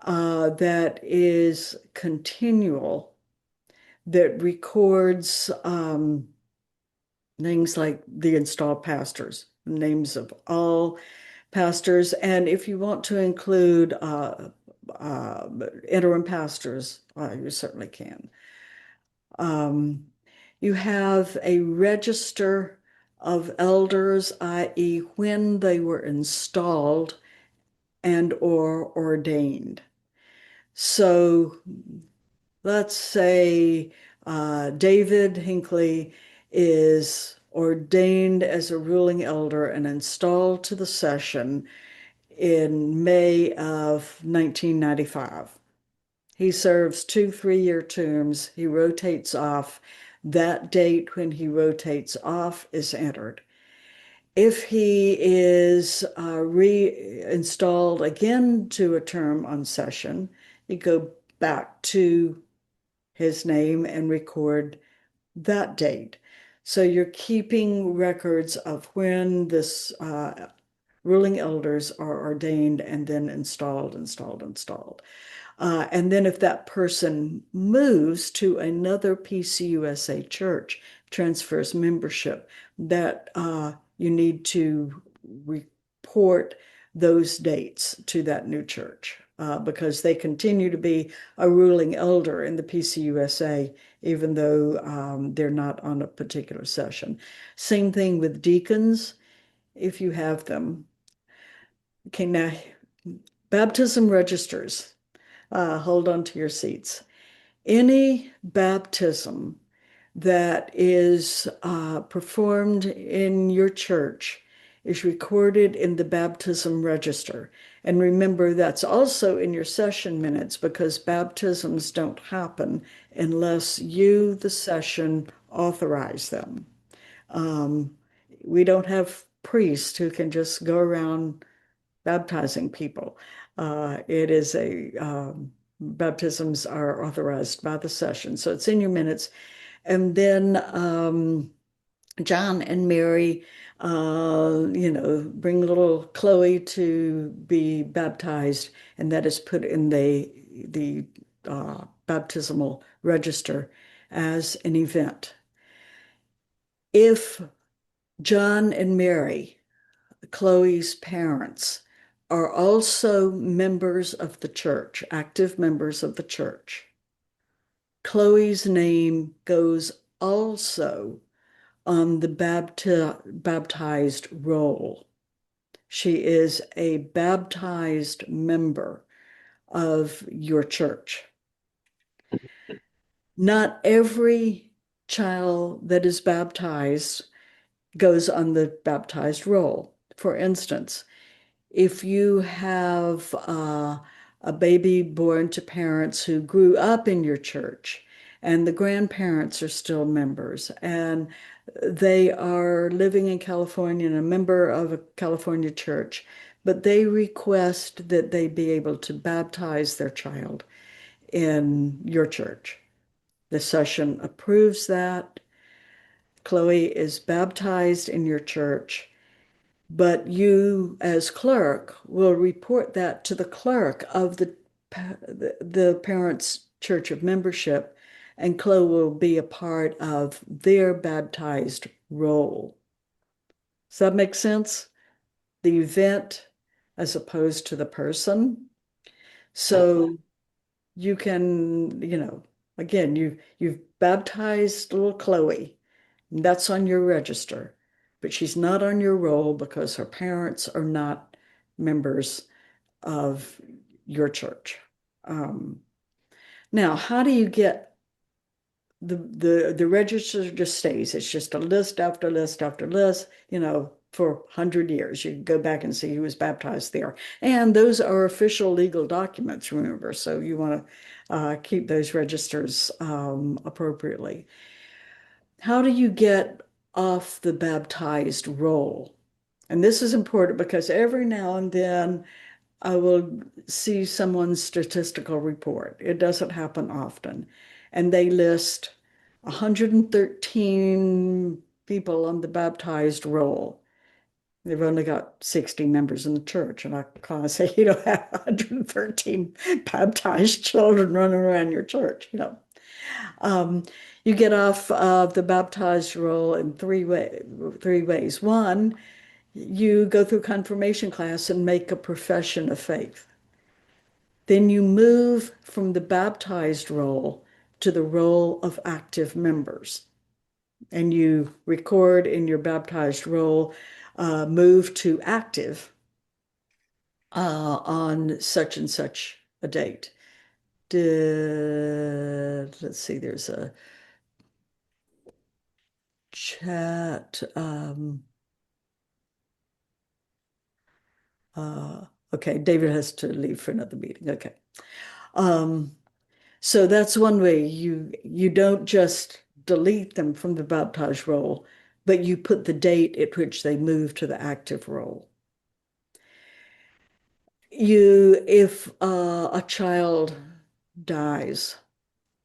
that is continual, that records things like the installed pastors, names of all pastors, and if you want to include interim pastors, you certainly can. You have a register of elders, i.e., when they were installed and or ordained. So let's say David Hinckley is ordained as a ruling elder and installed to the session in May of 1995. He serves 2 3-year terms. He rotates off. That date when he rotates off is entered. If he is reinstalled again to a term on session, you go back to his name and record that date. So you're keeping records of when this ruling elders are ordained and then installed. And then if that person moves to another PCUSA church, transfers membership, that you need to report those dates to that new church because they continue to be a ruling elder in the PCUSA, even though they're not on a particular session. Same thing with deacons, if you have them. Okay, now baptism registers. Hold on to your seats. Any baptism that is performed in your church is recorded in the baptism register. And remember, that's also in your session minutes because baptisms don't happen unless you, the session, authorize them. We don't have priests who can just go around baptizing people. It is baptisms are authorized by the session. So it's in your minutes. And then John and Mary bring little Chloe to be baptized, and that is put in the baptismal register as an event. If John and Mary, Chloe's parents, are also members of the church, active members of the church, Chloe's name goes also on the baptized roll. She is a baptized member of your church. Not every child that is baptized goes on the baptized roll. For instance, if you have a baby born to parents who grew up in your church and the grandparents are still members and they are living in California and a member of a California church, but they request that they be able to baptize their child in your church. The session approves that. Chloe is baptized in your church, but you, as clerk, will report that to the clerk of the parents' church of membership, and Chloe will be a part of their baptized roll. Does that make sense? The event as opposed to the person. So you can, again, you've baptized little Chloe. And that's on your register, but she's not on your roll because her parents are not members of your church. Now, how do you get the register just stays? It's just a list after list after list, for 100 years. You can go back and see who was baptized there. And those are official legal documents, remember, so you want to keep those registers appropriately. How do you get off the baptized roll? And this is important because every now and then I will see someone's statistical report. It doesn't happen often. And they list 113 people on the baptized roll. They've only got 60 members in the church. And I kind of say, you don't have 113 baptized children running around your church, You get off the baptized roll in three ways. One, you go through confirmation class and make a profession of faith. Then you move from the baptized roll to the roll of active members. And you record in your baptized roll, move to active on such and such a date. Let's see, there's a chat. Okay, David has to leave for another meeting. Okay. So that's one way. You don't just delete them from the baptized roll, but you put the date at which they move to the active roll. If a child dies,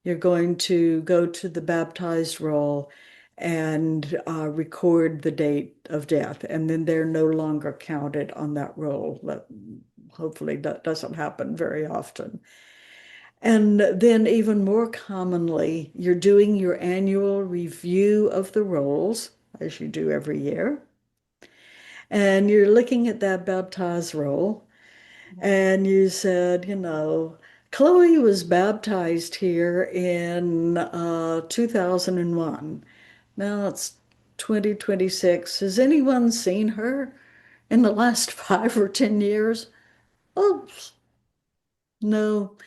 you're going to go to the baptized roll and record the date of death, and then they're no longer counted on that roll. Hopefully that doesn't happen very often. And then even more commonly, you're doing your annual review of the rolls, as you do every year. And you're looking at that baptized roll, and you said, Chloe was baptized here in 2001. Now it's 2026. Has anyone seen her in the last 5 or 10 years? Oh, no.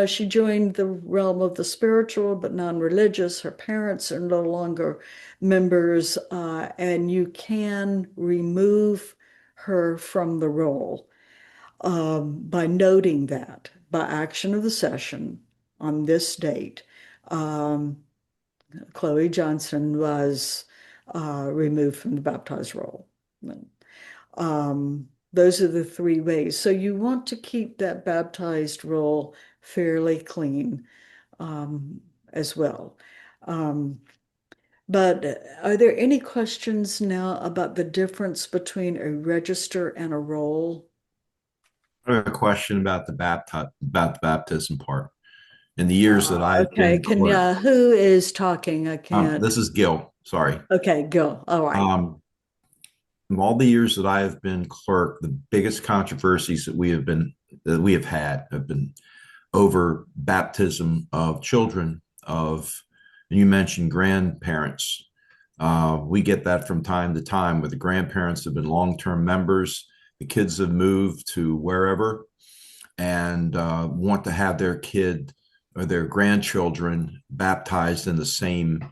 She joined the realm of the spiritual but non-religious. Her parents are no longer members, and you can remove her from the roll by noting that by action of the session on this date, Chloe Johnson was removed from the baptized roll. Those are the 3 ways. So you want to keep that baptized roll fairly clean as well. But are there any questions now about the difference between a register and a roll? I have a question about the baptism part. In the years that I've Okay, been clerk, who is talking? I can't. this is Gil. Sorry. Okay, go. All right. In all the years that I have been clerk, the biggest controversies that we have had have been over baptism of children of, and you mentioned grandparents. We get that from time to time where the grandparents have been long-term members, the kids have moved to wherever and want to have their kid or their grandchildren baptized in the same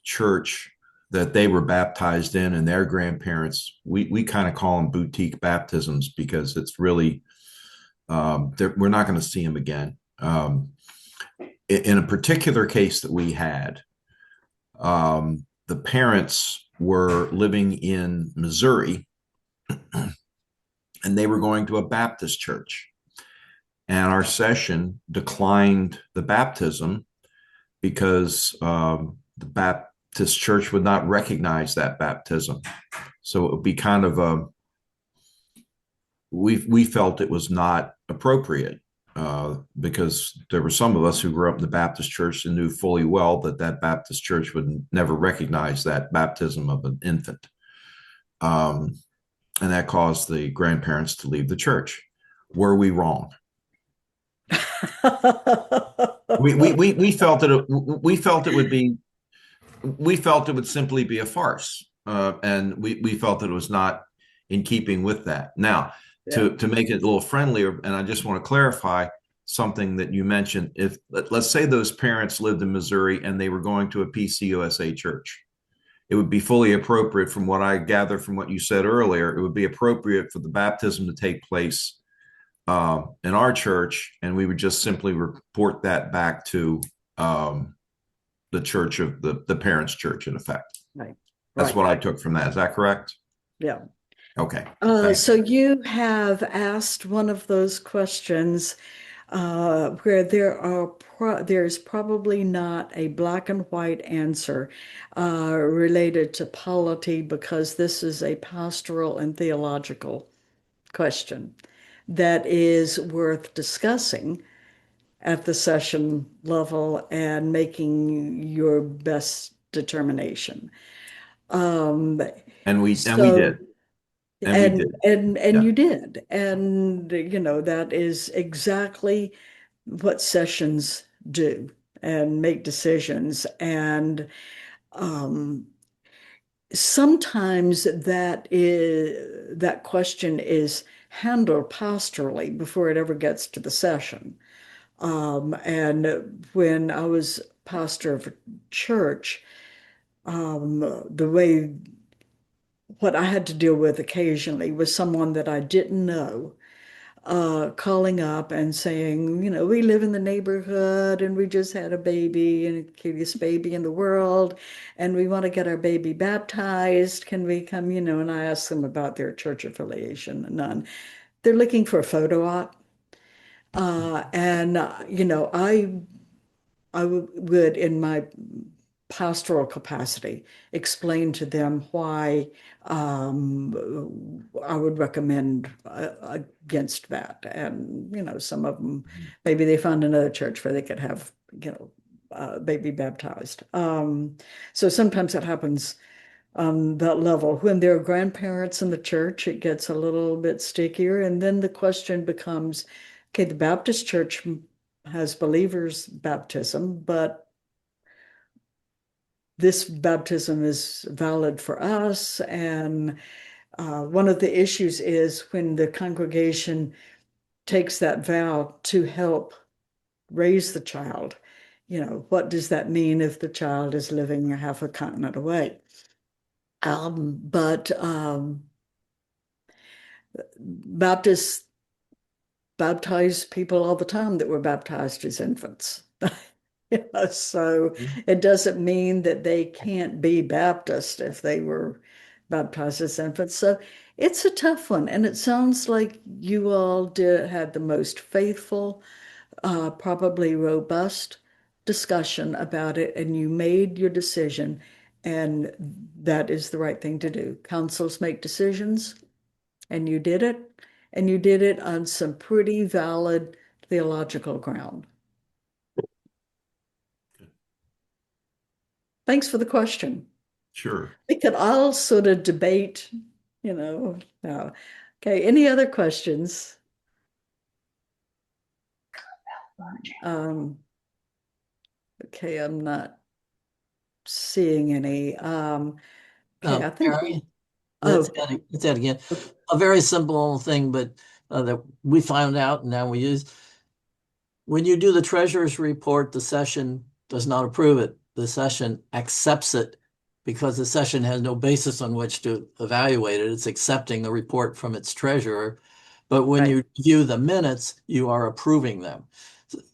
church that they were baptized in, and their grandparents, we kind of call them boutique baptisms because it's really, we're not going to see them again. In a particular case that we had, the parents were living in Missouri and they were going to a Baptist church. And our session declined the baptism because the Baptist church would not recognize that baptism. So it would be kind of we felt it was not appropriate because there were some of us who grew up in the Baptist church and knew fully well that that Baptist church would never recognize that baptism of an infant. And that caused the grandparents to leave the church. Were we wrong? we felt it would simply be a farce, and we felt that it was not in keeping with that. Now, to make it a little friendlier, and I just want to clarify something that you mentioned. If let's say those parents lived in Missouri and they were going to a PCUSA church, it would be fully appropriate, from what I gather from what you said earlier, it would be appropriate for the baptism to take place in our church, and we would just simply report that back to the church of the parents' church, in effect. Right. That's what I took from that. Is that correct? Yeah. Okay. So you have asked one of those questions where there's probably not a black and white answer related to polity, because this is a pastoral and theological question that is worth discussing at the session level and making your best determination. And we did. And Yeah. you did. And that is exactly what sessions do and make decisions. And sometimes that question is handled pastorally before it ever gets to the session. And when I was pastor of a church, what I had to deal with occasionally was someone that I didn't know calling up and saying, we live in the neighborhood and we just had a baby and the cutest baby in the world, and we want to get our baby baptized. Can we come? And I asked them about their church affiliation. None. They're looking for a photo op. I would, in my pastoral capacity, explain to them why I would recommend against that. And, some of them, maybe they found another church where they could have, baby baptized. So sometimes it happens on that level. When there are grandparents in the church, it gets a little bit stickier. And then the question becomes, okay, the Baptist church has believers' baptism, but this baptism is valid for us. And one of the issues is when the congregation takes that vow to help raise the child, what does that mean if the child is living half a continent away? But Baptists baptize people all the time that were baptized as infants. So it doesn't mean that they can't be Baptist if they were baptized as infants. So it's a tough one. And it sounds like you all had the most faithful, probably robust discussion about it, and you made your decision. And that is the right thing to do. Councils make decisions, and you did it. And you did it on some pretty valid theological ground. Thanks for the question. Sure. We could all sort of debate, you know. Okay, any other questions? Okay, I'm not seeing any. Okay, I think. Mary, Oh, it's Ed again. A very simple thing, but that we found out and now we use. When you do the treasurer's report, the session does not approve it. The session accepts it because the session has no basis on which to evaluate it. It's accepting the report from its treasurer. But when Right. you view the minutes, you are approving them.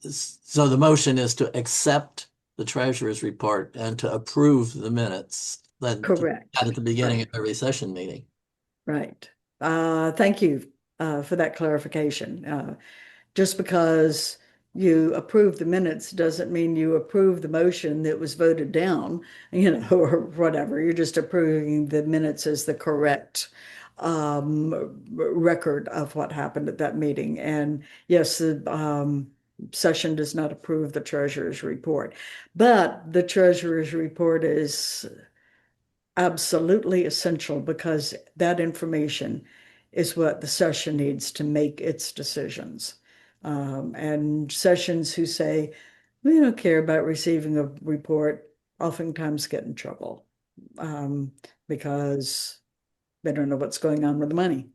So the motion is to accept the treasurer's report and to approve the minutes. Correct. At the beginning Right. of every session meeting. Right. Thank you for that clarification. Just because you approve the minutes doesn't mean you approve the motion that was voted down, or whatever. You're just approving the minutes as the correct record of what happened at that meeting. And yes, the session does not approve the treasurer's report, but the treasurer's report is absolutely essential because that information is what the session needs to make its decisions. And sessions who say, we don't care about receiving a report oftentimes get in trouble because they don't know what's going on with the money.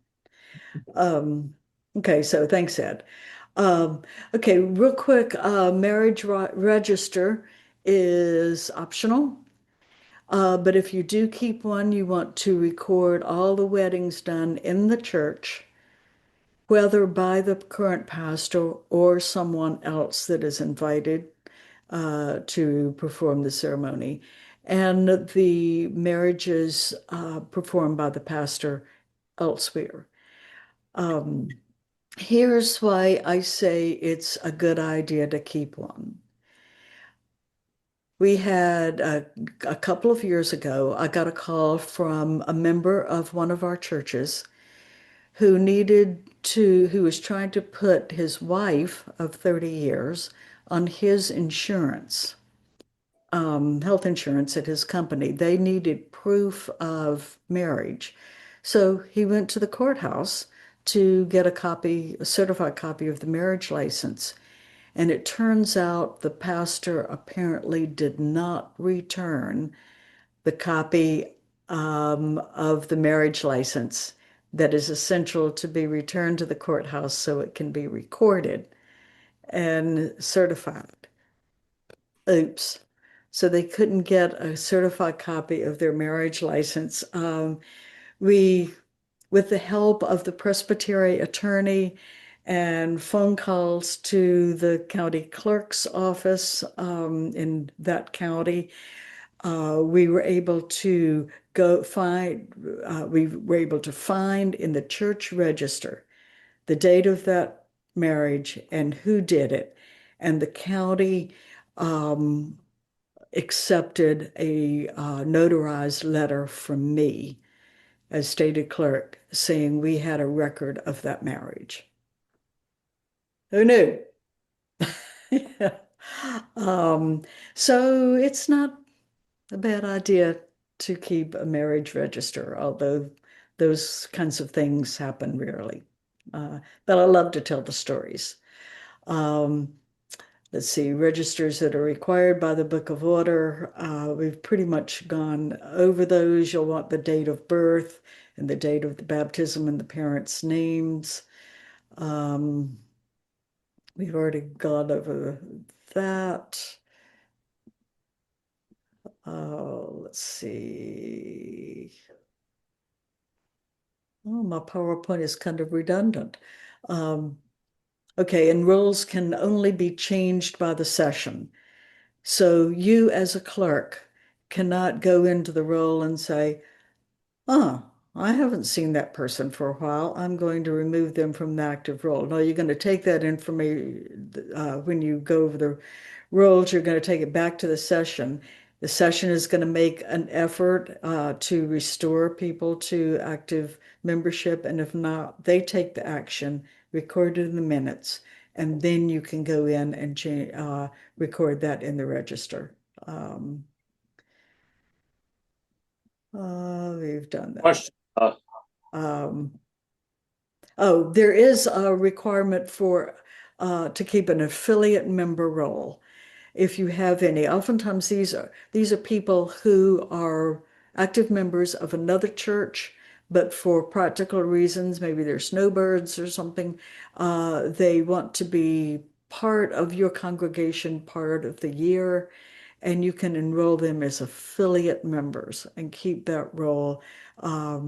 Okay, so thanks, Ed. Okay, real quick, marriage register is optional. But if you do keep one, you want to record all the weddings done in the church, whether by the current pastor or someone else that is invited to perform the ceremony, and the marriages performed by the pastor elsewhere. Here's why I say it's a good idea to keep one. We had a couple of years ago, I got a call from a member of one of our churches who was trying to put his wife of 30 years on his insurance, health insurance at his company. They needed proof of marriage. So he went to the courthouse to get a certified copy of the marriage license. And it turns out the pastor apparently did not return the copy of the marriage license that is essential to be returned to the courthouse so it can be recorded and certified. Oops. So they couldn't get a certified copy of their marriage license. With the help of the Presbytery attorney and phone calls to the county clerk's office in that county, we were able to find in the church register the date of that marriage and who did it. And the county accepted a notarized letter from me as stated clerk saying we had a record of that marriage. Who knew? Yeah. So it's not a bad idea to keep a marriage register, although those kinds of things happen rarely. But I love to tell the stories. Let's see, registers that are required by the Book of Order. We've pretty much gone over those. You'll want the date of birth and the date of the baptism and the parents' names. We've already gone over that. Let's see. Oh, my PowerPoint is kind of redundant. Okay, and rules can only be changed by the session. So you as a clerk cannot go into the roll and say, oh, I haven't seen that person for a while. I'm going to remove them from the active roll. No, you're going to take that information when you go over the rolls, you're going to take it back to the session The session is going to make an effort to restore people to active membership, and if not, they take the action, record it in the minutes, and then you can go in and record that in the register. We've done that. Question. Oh, there is a requirement for to keep an affiliate member roll if you have any. Oftentimes these are people who are active members of another church, but for practical reasons, maybe they're snowbirds or something, they want to be part of your congregation part of the year, and you can enroll them as affiliate members and keep that role. Uh,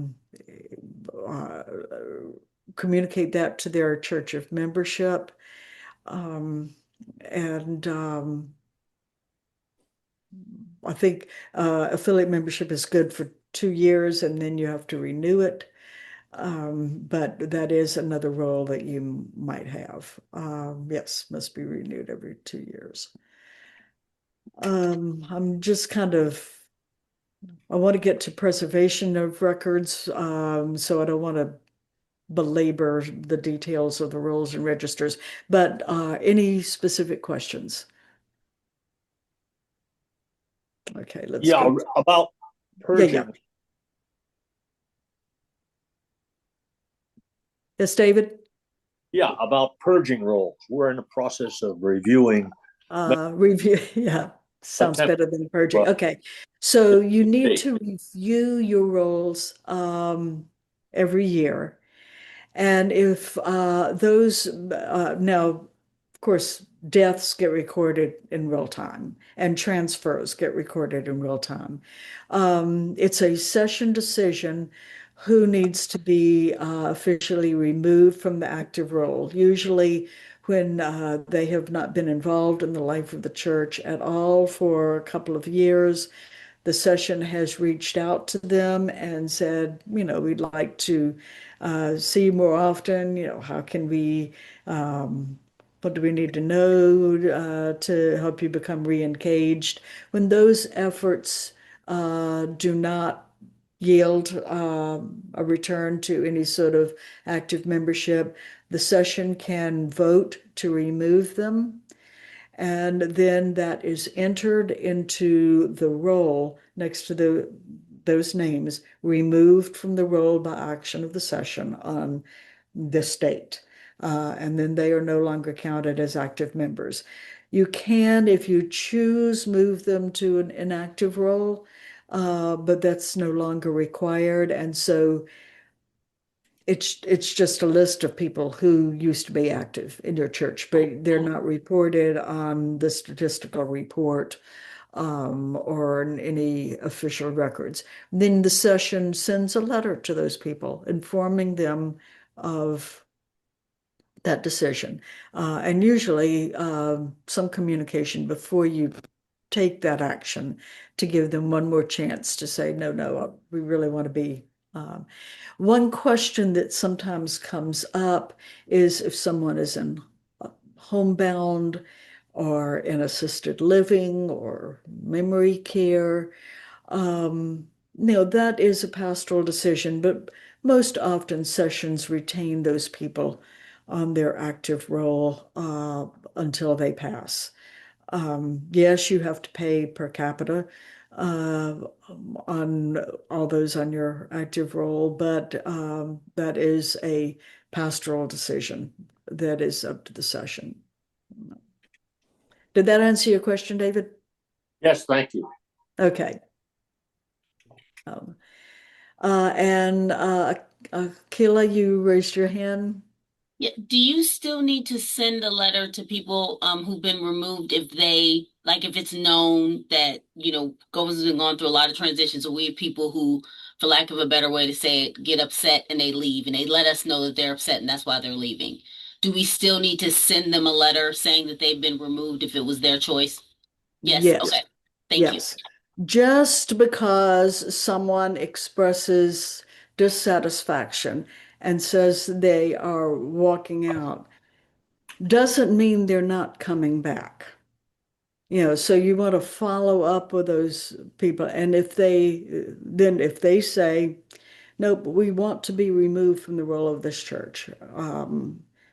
Communicate that to their church of membership. And I think affiliate membership is good for 2 years and then you have to renew it. But that is another role that you might have. Yes, must be renewed every 2 years. I'm just I want to get to preservation of records, so I don't want to belabor the details of the rules and registers, but any specific questions? Okay, let's go. About purging. Yeah. Yes, David? Yeah, about purging roles. We're in the process of reviewing. Review, yeah, sounds better than purging. Okay, so you need to review your roles every year. And if those, now, of course, deaths get recorded in real time and transfers get recorded in real time. It's a session decision who needs to be officially removed from the active role. Usually when they have not been involved in the life of the church at all for a couple of years, the session has reached out to them and said, we'd like to see you more often. How can we, what do we need to know to help you become re-engaged? When those efforts do not yield a return to any sort of active membership, the session can vote to remove them. And then that is entered into the roll next to those names, removed from the roll by action of the session on this date. And then they are no longer counted as active members. You can, if you choose, move them to an inactive role, but that's no longer required. And so it's just a list of people who used to be active in your church, but they're not reported on the statistical report or in any official records. Then the session sends a letter to those people informing them of that decision. And usually some communication before you take that action to give them one more chance to say, no, we really want to be. One question that sometimes comes up is if someone is in homebound or in assisted living or memory care. That is a pastoral decision, but most often sessions retain those people on their active role until they pass. Yes, you have to pay per capita on all those on your active role, but that is a pastoral decision that is up to the session. Did that answer your question, David? Yes, thank you. Okay. And Akila, you raised your hand. Yeah. Do you still need to send a letter to people who've been removed if if it's known that, Government's been going through a lot of transitions, or we have people who, for lack of a better way to say it, get upset and they leave and they let us know that they're upset and that's why they're leaving. Do we still need to send them a letter saying that they've been removed if it was their choice? Yes. Yes. Okay. Thank you. Just because someone expresses dissatisfaction and says they are walking out doesn't mean they're not coming back. So you want to follow up with those people. And if they say, nope, we want to be removed from the role of this church. I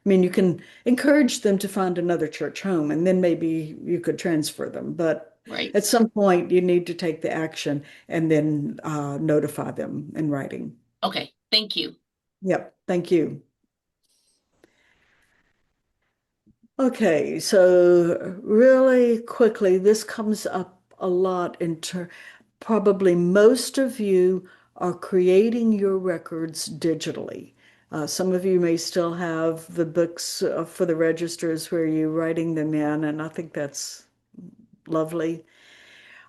mean, you can encourage them to find another church home, and then maybe you could transfer them. But Right. at some point, you need to take the action and then notify them in writing. Okay, thank you. Yep, thank you. Okay, so really quickly, this comes up a lot probably most of you are creating your records digitally. Some of you may still have the books for the registers where you're writing them in, and I think that's lovely.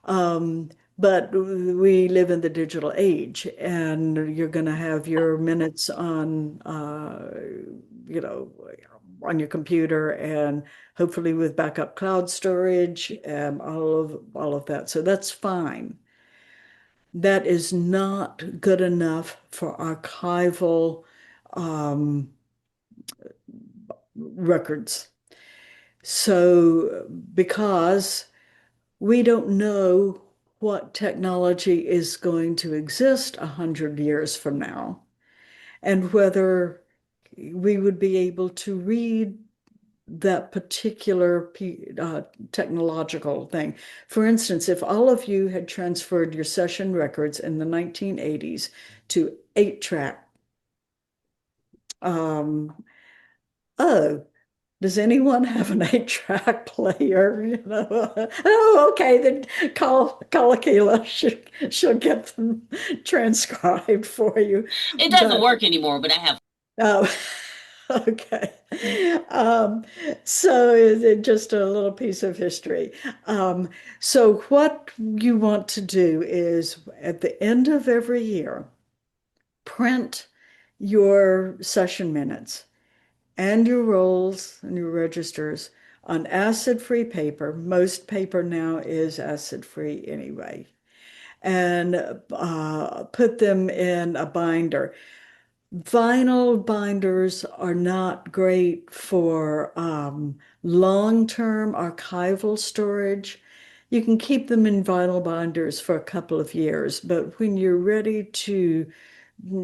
But we live in the digital age, and you're going to have your minutes on, on your computer, and hopefully with backup cloud storage and all of that. So that's fine. That is not good enough for archival records. So because we don't know what technology is going to exist 100 years from now, and whether we would be able to read that particular technological thing. For instance, if all of you had transferred your session records in the 1980s to 8-track, oh, does anyone have an 8-track player? Oh, okay, then call Akila. She'll get them transcribed for you. It doesn't work anymore, but I have. Oh, okay. So just a little piece of history. So what you want to do is at the end of every year, print your session minutes and your rolls and your registers on acid-free paper. Most paper now is acid-free anyway. And put them in a binder. Vinyl binders are not great for long-term archival storage. You can keep them in vinyl binders for a couple of years, but when you're ready to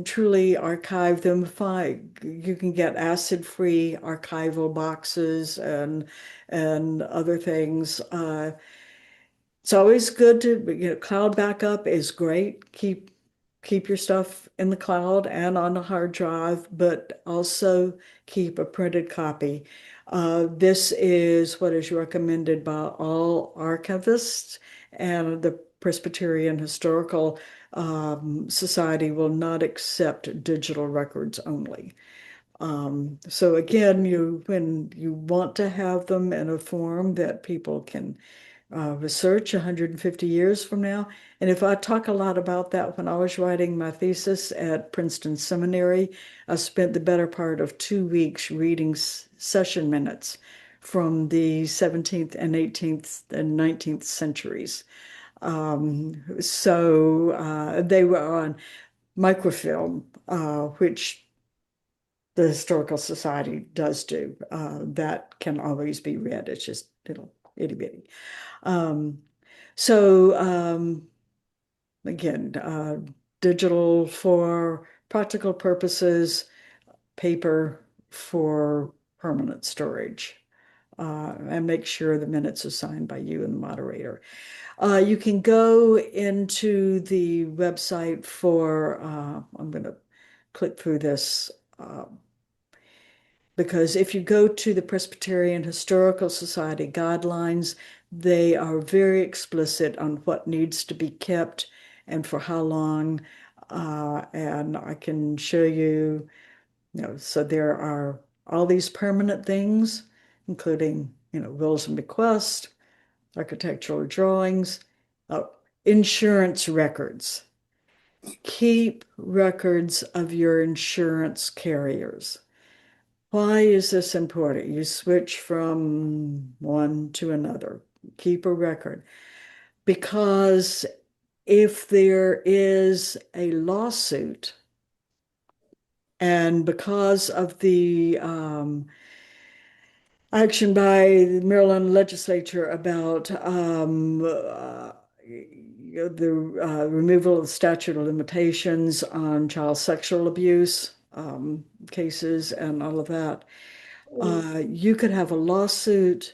truly archive them, fine. You can get acid-free archival boxes and other things. It's always good to, cloud backup is great. Keep your stuff in the cloud and on a hard drive, but also keep a printed copy. This is what is recommended by all archivists, and the Presbyterian Historical Society will not accept digital records only. So again, when you want to have them in a form that people can research 150 years from now. And if I talk a lot about that, when I was writing my thesis at Princeton Seminary, I spent the better part of 2 weeks reading session minutes from the 17th and 18th and 19th centuries. So they were on microfilm, which the Historical Society does do. That can always be read. It's just little itty bitty. So again, digital for practical purposes, paper for permanent storage. And make sure the minutes are signed by you and the moderator. You can go into the website for, I'm going to click through this because if you go to the Presbyterian Historical Society guidelines, they are very explicit on what needs to be kept and for how long. And I can show you, so there are all these permanent things, including, wills and bequests, architectural drawings, insurance records. Keep records of your insurance carriers. Why is this important? You switch from one to another. Keep a record. Because if there is a lawsuit, and because of the action by the Maryland legislature about the removal of the statute of limitations on child sexual abuse cases and all of that. You could have a lawsuit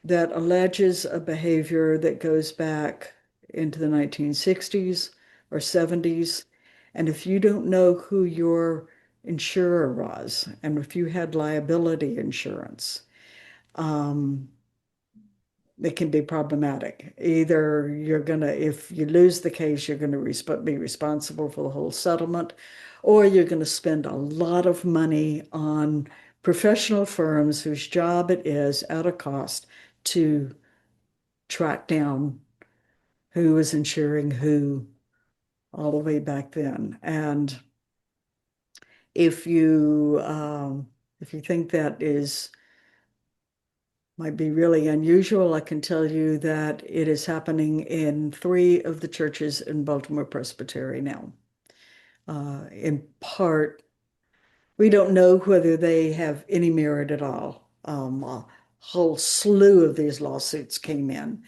that alleges a behavior that goes back into the 1960s or 70s. And if you don't know who your insurer was, and if you had liability insurance, um, it can be problematic. Either you're gonna, if you lose the case, you're gonna be responsible for the whole settlement, or you're gonna spend a lot of money on professional firms whose job it is at a cost to track down who was insuring who all the way back then. And if you think that is might be really unusual, I can tell you that it is happening in 3 of the churches in Baltimore Presbytery now. In part, we don't know whether they have any merit at all. A whole slew of these lawsuits came in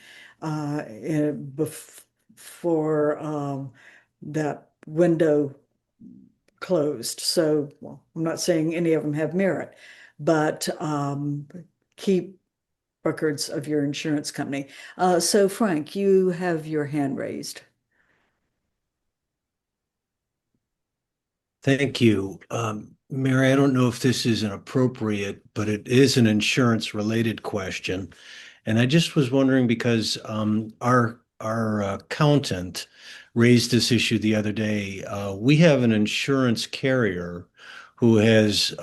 before that window closed. So, well, I'm not saying any of them have merit, but keep records of your insurance company. So, Frank, you have your hand raised. Thank you. Mary, I don't know if this is inappropriate, but it is an insurance related question. And I just was wondering because our accountant raised this issue the other day. We have an insurance carrier who has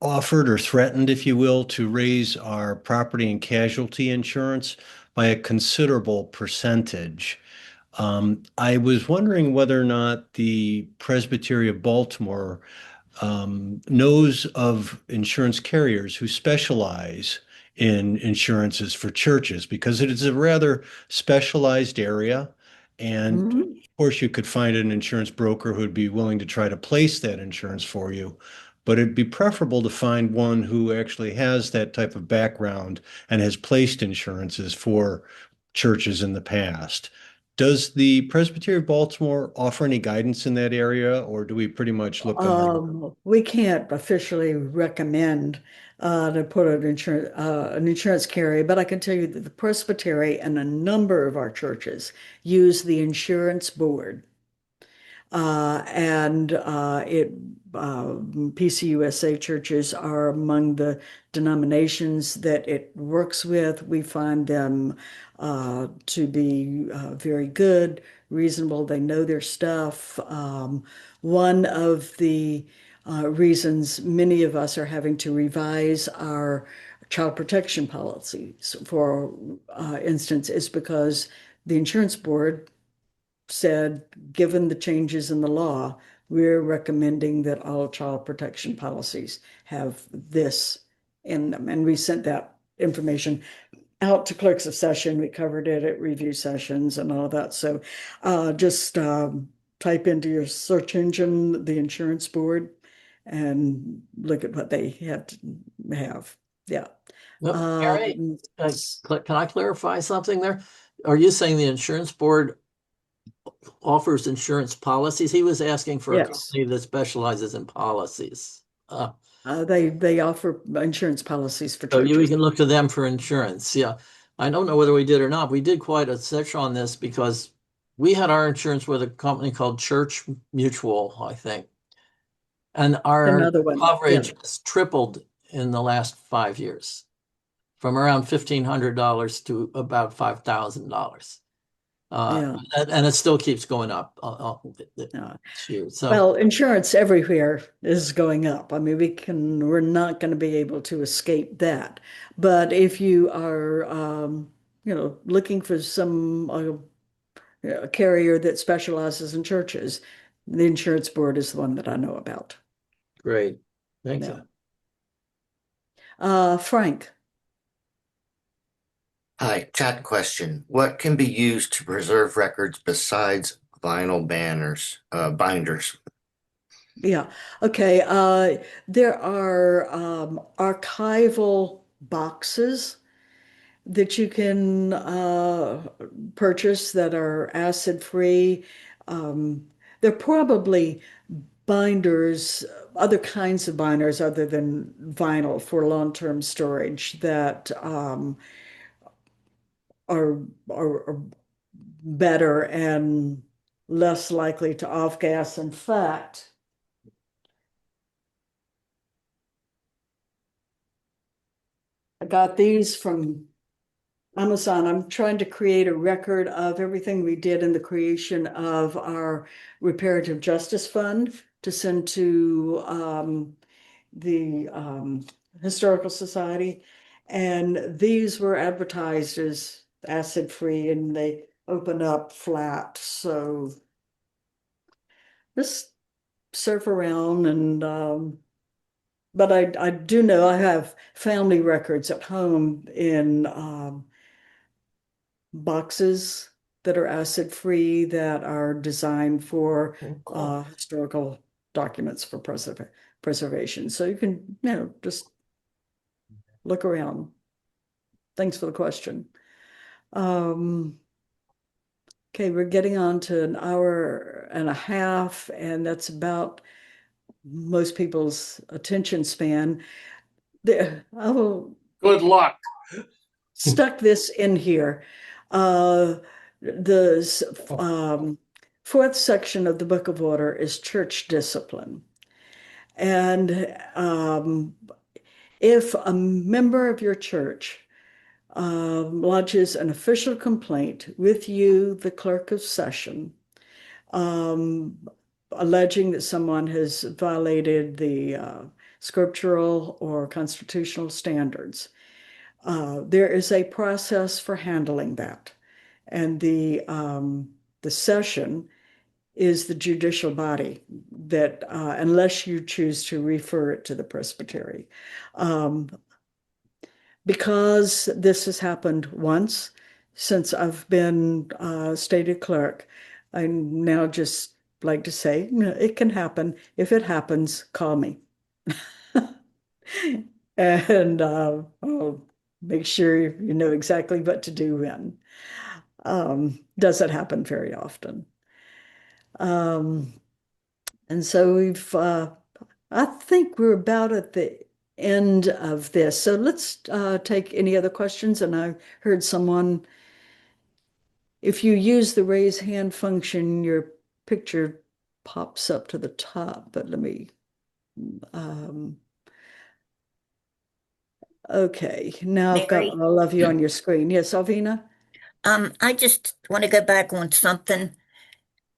offered or threatened, if you will, to raise our property and casualty insurance by a considerable percentage. I was wondering whether or not the Presbytery of Baltimore knows of insurance carriers who specialize in insurances for churches because it is a rather specialized area. And Mhm. of course, you could find an insurance broker who'd be willing to try to place that insurance for you. But it'd be preferable to find one who actually has that type of background and has placed insurances for churches in the past. Does the Presbytery of Baltimore offer any guidance in that area, or do we pretty much look on? We can't officially recommend to put an insurance carrier, but I can tell you that the Presbytery and a number of our churches use the insurance board. And PCUSA churches are among the denominations that it works with. We find them to be very good, reasonable. They know their stuff. One of the reasons many of us are having to revise our child protection policies, for instance, is because the insurance board said, given the changes in the law, we're recommending that all child protection policies have this in them. And we sent that information out to clerks of session. We covered it at review sessions and all that. So just type into your search engine the insurance board and look at what they have to have. Yeah. No, Mary, Um, can I clarify something there? Are you saying the insurance board offers insurance policies? He was asking for a yes. company that specializes in policies. They offer insurance policies for So we churches. can look to them for insurance. Yeah. I don't know whether we did or not. We did quite a search on this because we had our insurance with a company called Church Mutual, I think. And our Another one. coverage Yeah. has tripled in the last 5 years, from around $1,500 to about $5,000. Yeah. And it still keeps going up Yeah. each year. So Well, insurance everywhere is going up. I mean, we're not going to be able to escape that. But if you are, looking for some carrier that specializes in churches, the insurance board is the one that I know about. great. Thank Yeah. you. Frank, Hi, chat question. What can be used to preserve records besides vinyl binders? Yeah. Okay. There are archival boxes that you can purchase that are acid free. They're probably binders, other kinds of binders other than vinyl for long-term storage that are, are better and less likely to off gas. In fact, I got these from Amazon. I'm trying to create a record of everything we did in the creation of our reparative justice fund to send to the Historical Society. And these were advertised as acid free and they open up flat. So just surf around and but I do know I have family records at home in boxes that are acid free that are designed for historical documents for preservation. So you can, just look around. Thanks for the question. Okay, we're getting on to an hour and a half, and that's about most people's attention span. I will Good luck. stuck this in here. The fourth section of the Book of Order is church discipline. And if a member of your church lodges an official complaint with you, the clerk of session, alleging that someone has violated the scriptural or constitutional standards, there is a process for handling that. And the session is the judicial body that, unless you choose to refer it to the presbytery. Because this has happened once since I've been stated clerk, I now just like to say, it can happen. If it happens, call me. And I'll make sure you know exactly what to do when. Doesn't happen very often. And so I think we're about at the end of this. So let's take any other questions. And I heard someone, if you use the raise hand function, your picture pops up to the top. But let me, okay, now I've got Mary, all of you on your screen. Yes, Alvina? I just want to go back on something.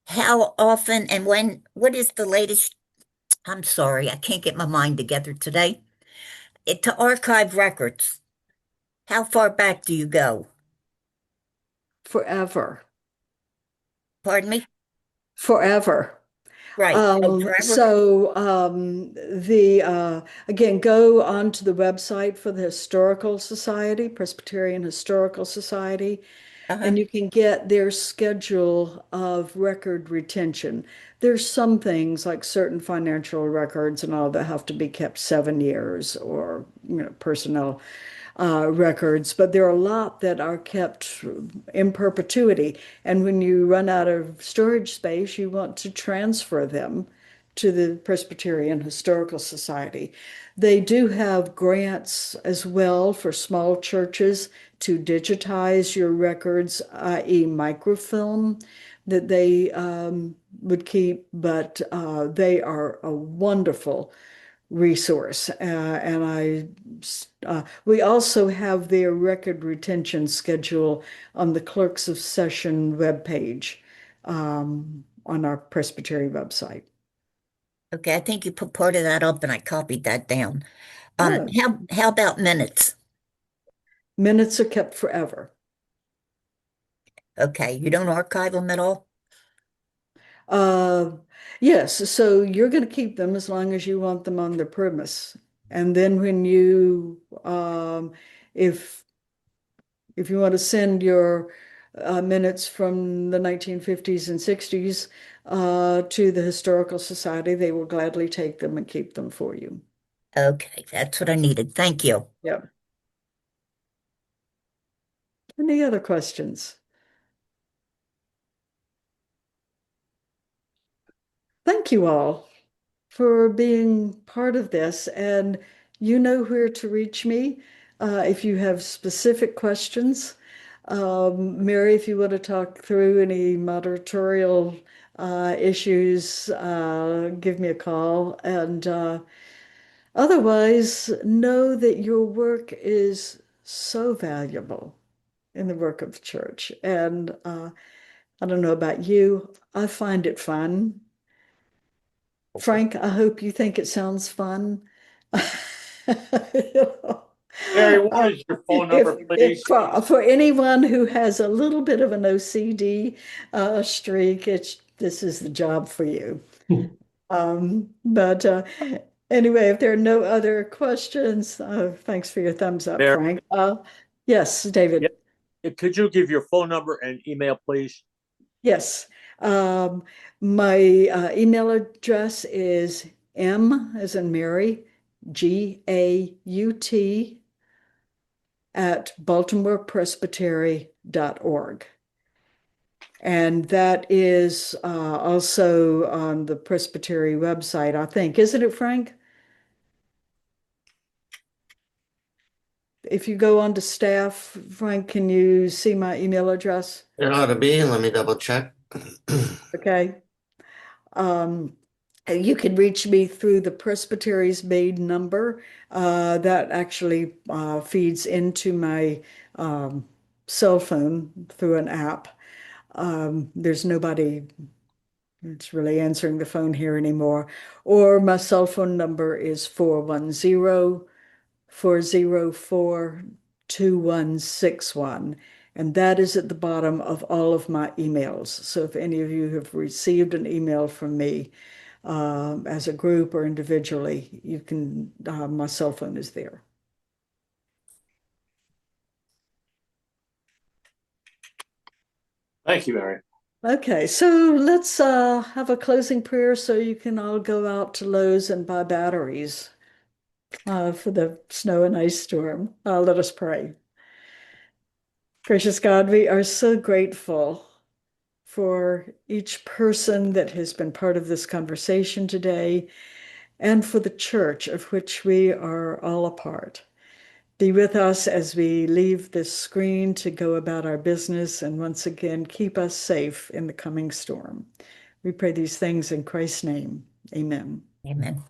How often and when, what is the latest? I'm sorry, I can't get my mind together today. To archive records, how far back do you go? Forever. Pardon me? Forever. Right. Oh, forever? So again, go onto the website for the Historical Society, Presbyterian Historical Society, Uh-huh. and you can get their schedule of record retention. There's some things like certain financial records and all that have to be kept 7 years, or personnel records, but there are a lot that are kept in perpetuity. And when you run out of storage space, you want to transfer them to the Presbyterian Historical Society. They do have grants as well for small churches to digitize your records, i.e., microfilm that they would keep, but they are a wonderful resource. We also have their record retention schedule on the Clerks of Session webpage on our Presbytery website. Okay, I think you put part of that up and I copied that down. Yeah. How about minutes? Minutes are kept forever. Okay, you don't archive them at all? Yes, so you're going to keep them as long as you want them on the premise. And then when you, if you want to send your minutes from the 1950s and 60s to the Historical Society, they will gladly take them and keep them for you. Okay, that's what I needed. Thank you. Yeah. Any other questions? Thank you all for being part of this. And you know where to reach me if you have specific questions. Mary, if you want to talk through any moderatorial issues, give me a call. And otherwise, know that your work is so valuable in the work of the church. And I don't know about you, I find it fun. Frank, I hope you think it sounds fun. Mary, what is your phone number, please? For anyone who has a little bit of an OCD streak, this is the job for you. But anyway, if there are no other questions, thanks for your thumbs up, Mary, Frank. Yes, David. could you give your phone number and email, please? Yes. My email address is M as in Mary, GAUT at baltimorepresbytery.org. And that is also on the Presbytery website, I think. Isn't it, Frank? If you go on to staff, Frank, can you see my email address? It ought to be. Let me double check. Okay. You can reach me through the Presbytery's main number that actually feeds into my cell phone through an app. There's nobody that's really answering the phone here anymore. Or my cell phone number is 410-404-2161. And that is at the bottom of all of my emails. So if any of you have received an email from me as a group or individually, you can, my cell phone is there. Thank you, Mary. Okay, so let's have a closing prayer so you can all go out to Lowe's and buy batteries for the snow and ice storm. Let us pray. Gracious God, we are so grateful for each person that has been part of this conversation today and for the church of which we are all a part. Be with us as we leave this screen to go about our business, and once again, keep us safe in the coming storm. We pray these things in Christ's name. Amen. Amen.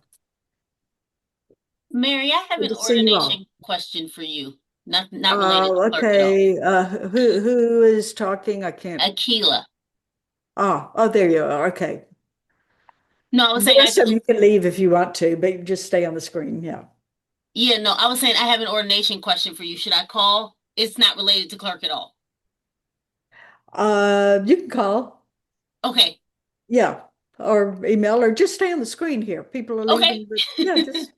Mary, I have Good an to see you all. ordination question for you. Not related to clerk at all. Okay. Who is talking? I can't. Akila. Oh, there you are. Okay. No, I was saying So you can leave if you want to, but just stay on the screen. Yeah. Yeah, no, I was saying I have an ordination question for you. Should I call? It's not related to clerk at all. You can call. Okay. Yeah. Or email or just stay on the screen here. People are leaving. Okay. Yeah, just